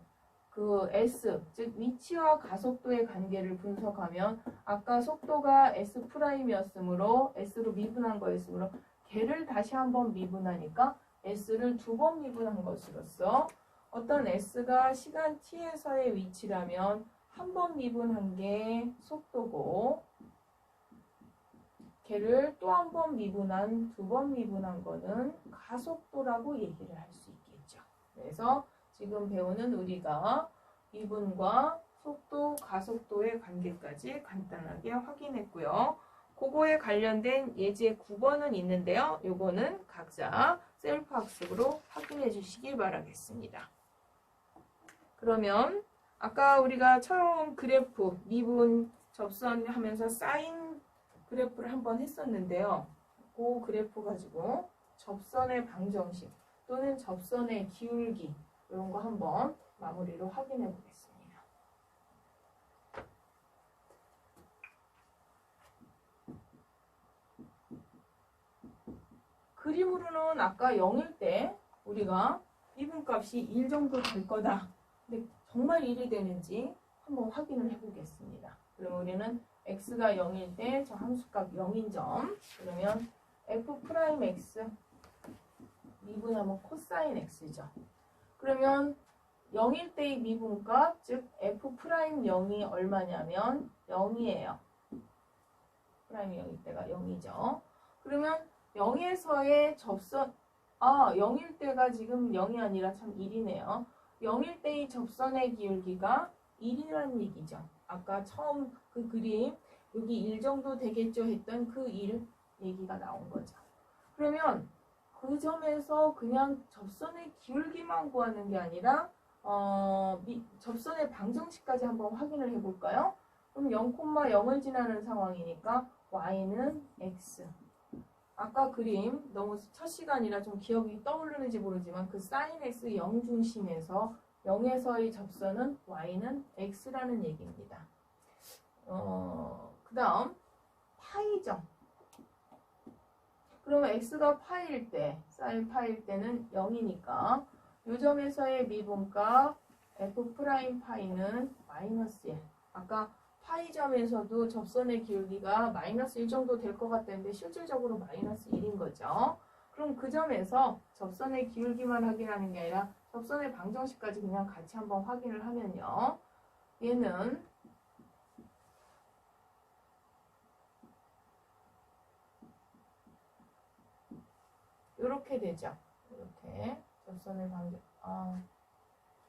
그 s, 즉 위치와 가속도의 관계를 분석하면 아까 속도가 s'이었으므로 s로 미분한 거였으므로 걔를 다시 한번 미분하니까 s를 2번 미분한 것으로서 어떤 s가 시간 t에서의 위치라면 한 번 미분한 게 속도고 걔를 또 한 번 미분한 2번 미분한 거는 가속도라고 얘기를 할 수 있겠죠. 그래서 지금 배우는 우리가 미분과 속도, 가속도의 관계까지 간단하게 확인했고요. 그거에 관련된 예제 9번은 있는데요. 요거는 각자 셀프 학습으로 확인해 주시길 바라겠습니다. 그러면 아까 우리가 처음 그래프 미분 접선하면서 사인 그래프를 한번 했었는데요. 그 그래프 가지고 접선의 방정식 또는 접선의 기울기 이런 거 한번 마무리로 확인해 보겠습니다. 그림으로는 아까 0일 때 우리가 미분값이 1 정도 될 거다. 근데 정말 1이 되는지 한번 확인을 해보겠습니다. 그럼 우리는 x가 0일 때 저 함수값 0인 점, 그러면 f'x 미분하면 코사인 x죠. 그러면 0일 때의 미분값, 즉 f'0이 얼마냐면 0이에요. 프라임 0일 때가 0이죠. 그러면 0에서의 접선, 0일 때가 지금 0이 아니라 참 1이네요. 0일 때의 접선의 기울기가 1이라는 얘기죠. 아까 처음 그 그림 여기 1 정도 되겠죠 했던 그 1 얘기가 나온 거죠. 그러면 그 점에서 그냥 접선의 기울기만 구하는 게 아니라 접선의 방정식까지 한번 확인을 해볼까요? 그럼 0,0을 지나는 상황이니까 y는 x. 아까 그림 너무 첫 시간이라 좀 기억이 떠오르는지 모르지만 그 sin x 0 중심에서 0에서의 접선은 y는 x라는 얘기입니다. 그 다음 파이죠. 그러면 x가 파일 때, sin 파일 때는 0이니까 이 점에서의 미분값 f'파이는 마이너스 1. 아까 파이점에서도 접선의 기울기가 마이너스 1 정도 될 것 같았는데 실질적으로 마이너스 1인 거죠. 그럼 그 점에서 접선의 기울기만 확인하는 게 아니라 접선의 방정식까지 그냥 같이 한번 확인을 하면요. 얘는 이렇게 되죠. 이렇게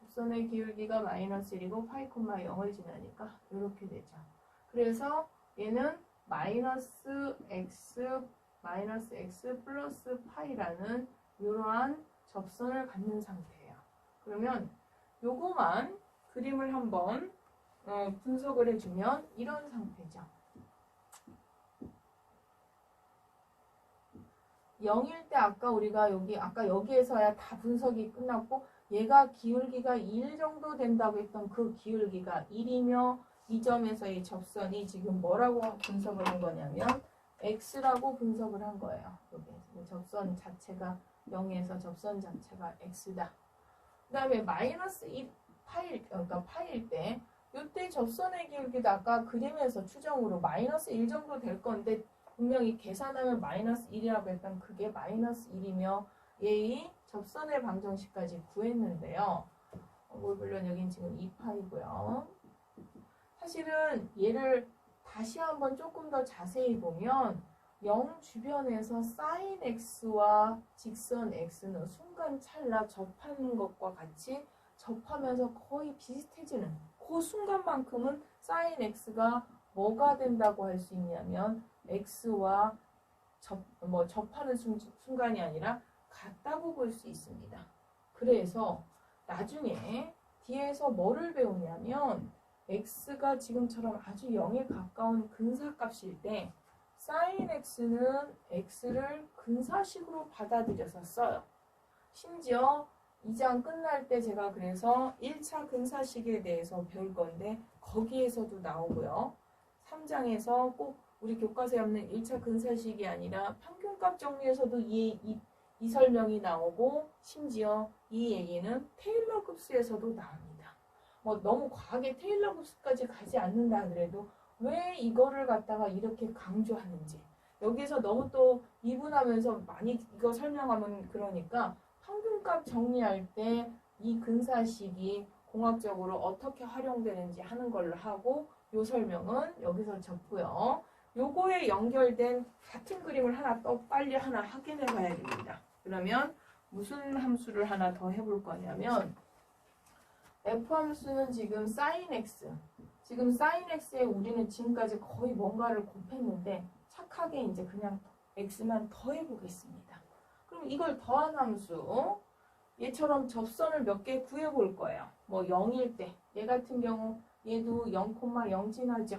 접선의 기울기가 마이너스 1이고 파이, 0을 지나니까 이렇게 되죠. 그래서 얘는 마이너스 x 플러스 파이라는 이러한 접선을 갖는 상태예요. 그러면 요거만 그림을 한번 분석을 해주면 이런 상태죠. 0일 때 우리가 여기에서야 다 분석이 끝났고 얘가 기울기가 1 정도 된다고 했던 그 기울기가 1이며 이 점에서의 접선이 지금 뭐라고 분석을 한 거냐면 x라고 분석을 한 거예요. 여기 접선 자체가 0에서 접선 자체가 x다. 그 다음에 마이너스 1 파일 때 이때 접선의 기울기도 아까 그림에서 추정으로 마이너스 1 정도 될 건데 분명히 계산하면 마이너스 1이라고 했던 그게 마이너스 1이며 얘의 접선의 방정식까지 구했는데요. 물론 여긴 지금 2파이고요. 사실은 얘를 다시 한번 조금 더 자세히 보면 0 주변에서 sin x와 직선 x는 순간 찰나 접하는 것과 같이 접하면서 거의 비슷해지는 그 순간만큼은 sin x가 뭐가 된다고 할 수 있냐면 x와 접하는 순간이 아니라 같다고 볼 수 있습니다. 그래서 나중에 뒤에서 뭐를 배우냐면 x가 지금처럼 아주 0에 가까운 근사값일 때 sin x는 x를 근사식으로 받아들여서 써요. 심지어 2장 끝날 때 제가 그래서 1차 근사식에 대해서 배울 건데 거기에서도 나오고요. 3장에서 꼭 우리 교과서에 없는 1차 근사식이 아니라 평균값 정리에서도 이 설명이 나오고 심지어 이 얘기는 테일러 급수에서도 나옵니다. 너무 과하게 테일러 급수까지 가지 않는다 하더라도 왜 이거를 갖다가 이렇게 강조하는지 여기서 너무 또 미분하면서 많이 이거 설명하면 그러니까 평균값 정리할 때 이 근사식이 공학적으로 어떻게 활용되는지 하는 걸로 하고 요 설명은 여기서 접고요. 요거에 연결된 같은 그림을 하나 또 빨리 하나 확인해 봐야 됩니다. 그러면 무슨 함수를 하나 더 해볼 거냐면 f 함수는 지금 sin x 지금 sin x에 우리는 지금까지 거의 뭔가를 곱했는데 착하게 이제 그냥 x만 더해 보겠습니다. 그럼 이걸 더한 함수 얘처럼 접선을 몇 개 구해 볼 거예요. 0일 때 얘 같은 경우 얘도 0,0 지나죠.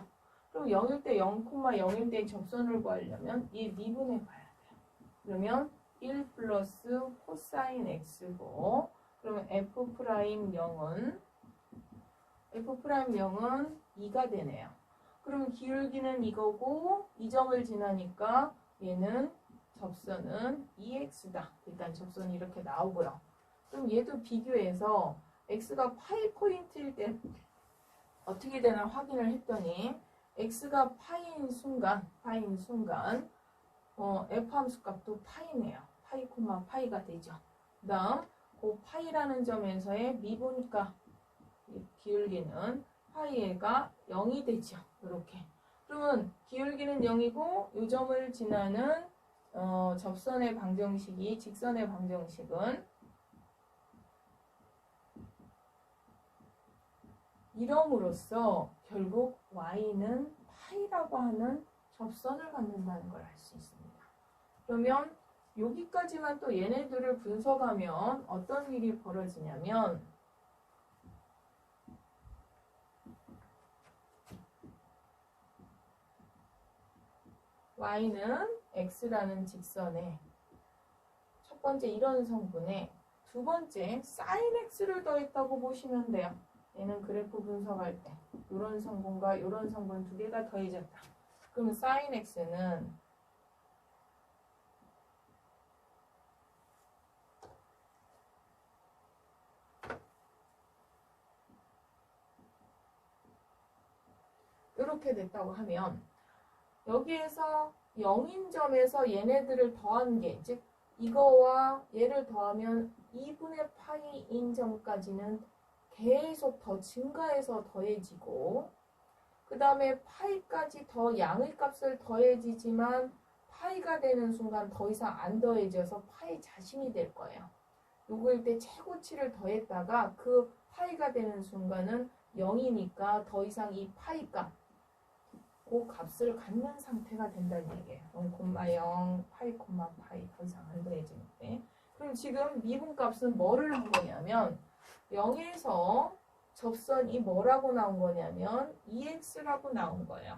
그럼 0일 때 0,0일 때 접선을 구하려면 이 미분해 봐야 돼요. 그러면 1 플러스 코사인 x고, 그러면 F'0은 2가 되네요. 그럼 기울기는 이거고, 이 점을 지나니까 얘는 접선은 2x다. 일단 접선이 이렇게 나오고요. 그럼 얘도 비교해서 x가 파이 포인트일 때 어떻게 되나 확인을 했더니 x가 파이인 순간 f 함수 값도 파이네요. 파이 콤마 파이가 되죠. 그 다음 그 파이라는 점에서의 미분값 기울기는 파이가 0이 되죠. 이렇게. 그러면 기울기는 0이고 이 점을 지나는 접선의 방정식이 직선의 방정식은 이럼으로써 결국 y는 파이라고 하는 접선을 갖는다는 걸 알 수 있습니다. 그러면 여기까지만 또 얘네들을 분석하면 어떤 일이 벌어지냐면 y는 x라는 직선에 첫 번째 이런 성분에 두 번째 sin x를 더했다고 보시면 돼요. 얘는 그래프 분석할 때 이런 성분과 이런 성분 두 개가 더해졌다. 그럼 sin x는 이렇게 됐다고 하면 여기에서 0인 점에서 얘네들을 더한 게, 즉 이거와 얘를 더하면 2분의 파이인 점까지는 계속 더 증가해서 더해지고, 그 다음에 파이까지 더 양의 값을 더해지지만 파이가 되는 순간 더 이상 안 더해져서 파이 자신이 될 거예요. 요거일 때 최고치를 더했다가 그 파이가 되는 순간은 0이니까 더 이상 이 파이 값, 그 값을 갖는 상태가 된다는 얘기예요. 0,0, 파이, 파이 더 이상 안 더해지는데. 그럼 지금 미분값은 뭐를 한 거냐면 0에서 접선이 뭐라고 나온 거냐면 2x라고 나온 거예요.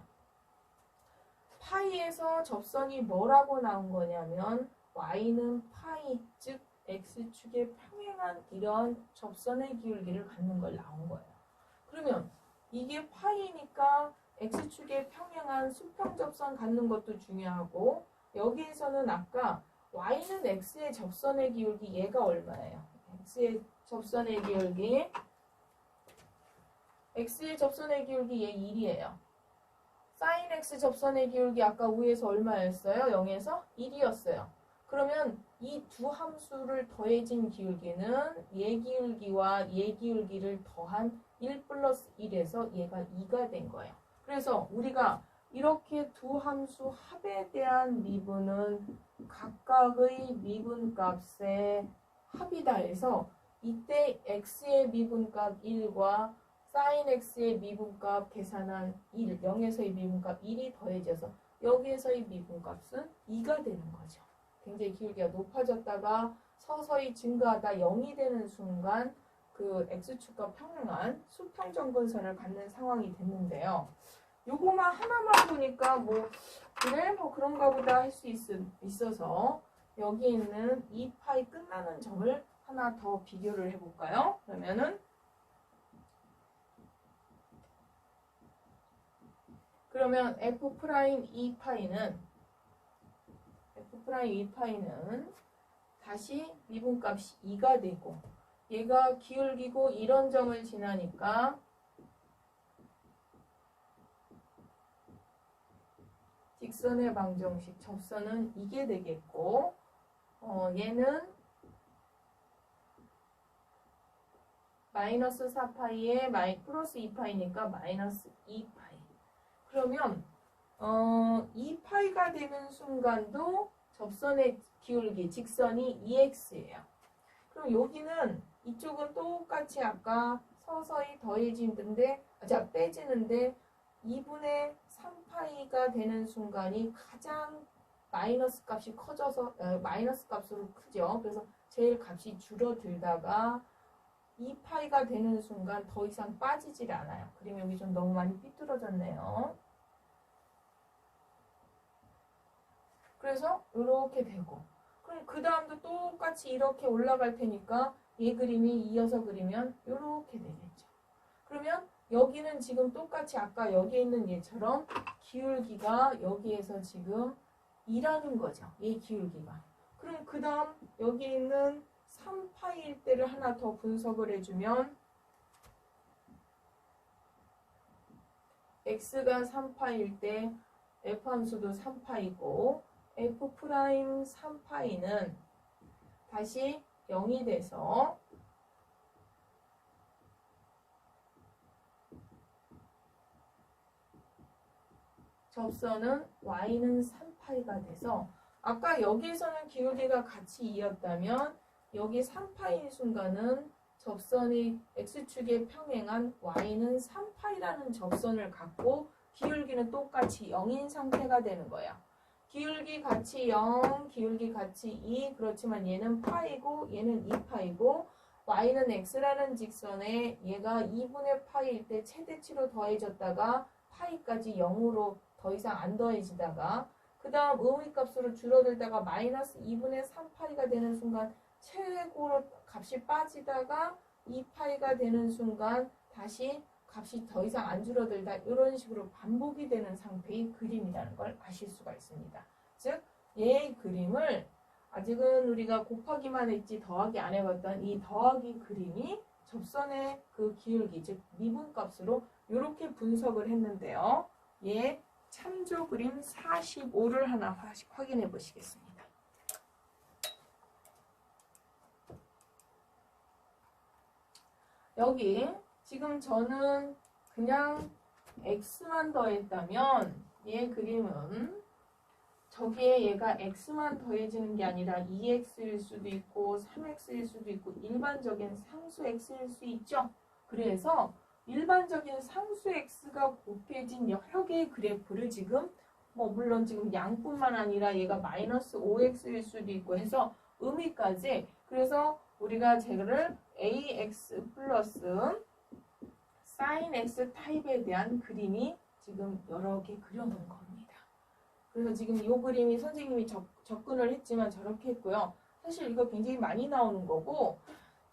파이에서 접선이 뭐라고 나온 거냐면 y는 파이, 즉 x축에 평행한 이런 접선의 기울기를 갖는 걸 나온 거예요. 그러면 이게 파이니까 x축에 평행한 수평 접선 갖는 것도 중요하고, 여기에서는 아까 y는 x의 접선의 기울기 얘가 얼마예요? x의 접선의 기울기 얘 1이에요. sin x 접선의 기울기 아까 위에서 얼마였어요? 0에서 1이었어요. 그러면 이 두 함수를 더해진 기울기는 얘 기울기와 얘 기울기를 더한 1 플러스 1에서 얘가 2가 된 거예요. 그래서 우리가 이렇게 두 함수 합에 대한 미분은 각각의 미분값의 합이다 해서 이때 x의 미분값 1과 sin x의 미분값 계산한 1, 0에서의 미분값 1이 더해져서 여기에서의 미분값은 2가 되는 거죠. 굉장히 기울기가 높아졌다가 서서히 증가하다 0이 되는 순간 그 x축과 평행한 수평점근선을 갖는 상황이 됐는데요. 요거만 하나만 보니까 뭐 그래 뭐 그런가 보다 할 수 있어서 여기 있는 2파이 끝나는 점을 하나 더 비교를 해볼까요? 그러면은 F'2파이는 다시 미분값이 2가 되고, 얘가 기울기고 이런 점을 지나니까 직선의 방정식 접선은 이게 되겠고, 얘는 마이너스 4파이에 플러스 2파이니까 마이너스 2파이. 그러면 2파이가 되는 순간도 접선의 기울기, 직선이 2x예요. 그럼 여기는 이쪽은 똑같이 아까 서서히 더해지는데, 빼지는데 2분의 3파이가 되는 순간이 가장 마이너스 값이 커져서 마이너스 값으로 크죠. 그래서 제일 값이 줄어들다가 2파이가 되는 순간 더 이상 빠지질 않아요. 그림 여기 좀 너무 많이 삐뚤어졌네요. 그래서 이렇게 되고, 그럼 그 다음도 똑같이 이렇게 올라갈 테니까 얘 그림이 이어서 그리면 이렇게 되겠죠. 그러면 여기는 지금 똑같이 아까 여기에 있는 얘처럼 기울기가 여기에서 지금 2라는 거죠. 얘 기울기가. 그럼 그 다음 여기 있는 3파이일 때를 하나 더 분석을 해주면 x가 3파일 때 f함수도 3파이고 f 프라임 3파이는 다시 0이 돼서 접선은 y는 3파이가 돼서 아까 여기에서는 기울기가 같이 2였다면 여기 3파이인 순간은 접선이 x축에 평행한 y는 3파이라는 접선을 갖고 기울기는 똑같이 0인 상태가 되는 거야. 기울기 같이 0, 기울기 같이 2, 그렇지만 얘는 파이고 얘는 2파이고 y는 x라는 직선에 얘가 2분의 파이일 때 최대치로 더해졌다가 파이까지 0으로 더 이상 안 더해지다가 그 다음 의미값으로 줄어들다가 마이너스 2분의 3파이가 되는 순간 최고로 값이 빠지다가 2파이가 되는 순간 다시 값이 더 이상 안 줄어들다 이런 식으로 반복이 되는 상태의 그림이라는 걸 아실 수가 있습니다. 즉, 얘의 그림을 아직은 우리가 곱하기만 했지 더하기 안 해봤던 이 더하기 그림이 접선의 그 기울기, 즉 미분값으로 이렇게 분석을 했는데요. 얘 참조 그림 45를 하나 확인해 보시겠습니다. 여기 지금 저는 그냥 x만 더했다면 얘 그림은 저기에 얘가 x만 더해지는 게 아니라 2x일 수도 있고 3x일 수도 있고 일반적인 상수 x일 수 있죠. 그래서 일반적인 상수 x가 곱해진 여러 개의 그래프를 지금 물론 지금 양뿐만 아니라 얘가 마이너스 5x일 수도 있고 해서 의미까지 그래서 우리가 쟤를 ax 플러스 sin x 타입에 대한 그림이 지금 여러 개 그려놓은 겁니다. 그래서 지금 이 그림이 선생님이 접근을 했지만 저렇게 했고요. 사실 이거 굉장히 많이 나오는 거고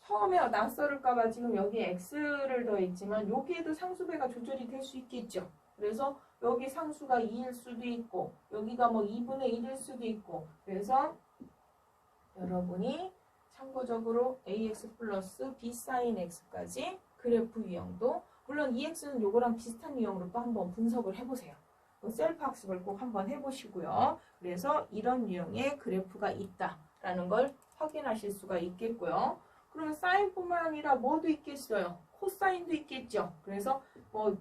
처음에 낯설을까봐 지금 여기 x를 더했지만 여기에도 상수배가 조절이 될 수 있겠죠. 그래서 여기 상수가 2일 수도 있고 여기가 2분의 1일 수도 있고 그래서 여러분이 참고적으로 ax 플러스 b sin x까지 그래프 유형도 물론 EX는 요거랑 비슷한 유형으로 또 한번 분석을 해보세요. 셀프 학습을 꼭 한번 해보시고요. 그래서 이런 유형의 그래프가 있다라는 걸 확인하실 수가 있겠고요. 그러면 사인뿐만 아니라 뭐도 있겠어요? 코사인도 있겠죠. 그래서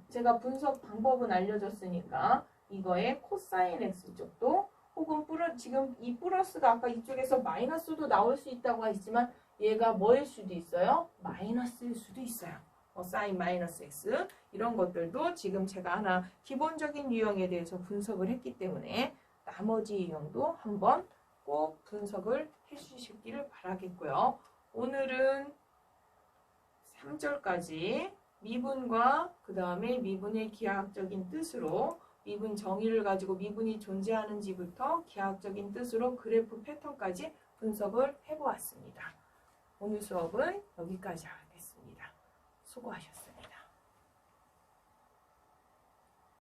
제가 분석 방법은 알려줬으니까 이거의 코사인 x 쪽도 혹은 지금 이 플러스가 아까 이쪽에서 마이너스도 나올 수 있다고 했지만 얘가 뭐일 수도 있어요? 마이너스일 수도 있어요. 사인 마이너스 x 이런 것들도 지금 제가 하나 기본적인 유형에 대해서 분석을 했기 때문에 나머지 유형도 한번 꼭 분석을 해주시기를 바라겠고요. 오늘은 3절까지 미분과 그 다음에 미분의 기하학적인 뜻으로 미분 정의를 가지고 미분이 존재하는지부터 기하학적인 뜻으로 그래프 패턴까지 분석을 해보았습니다. 오늘 수업은 여기까지 하겠습니다. 수고하셨습니다.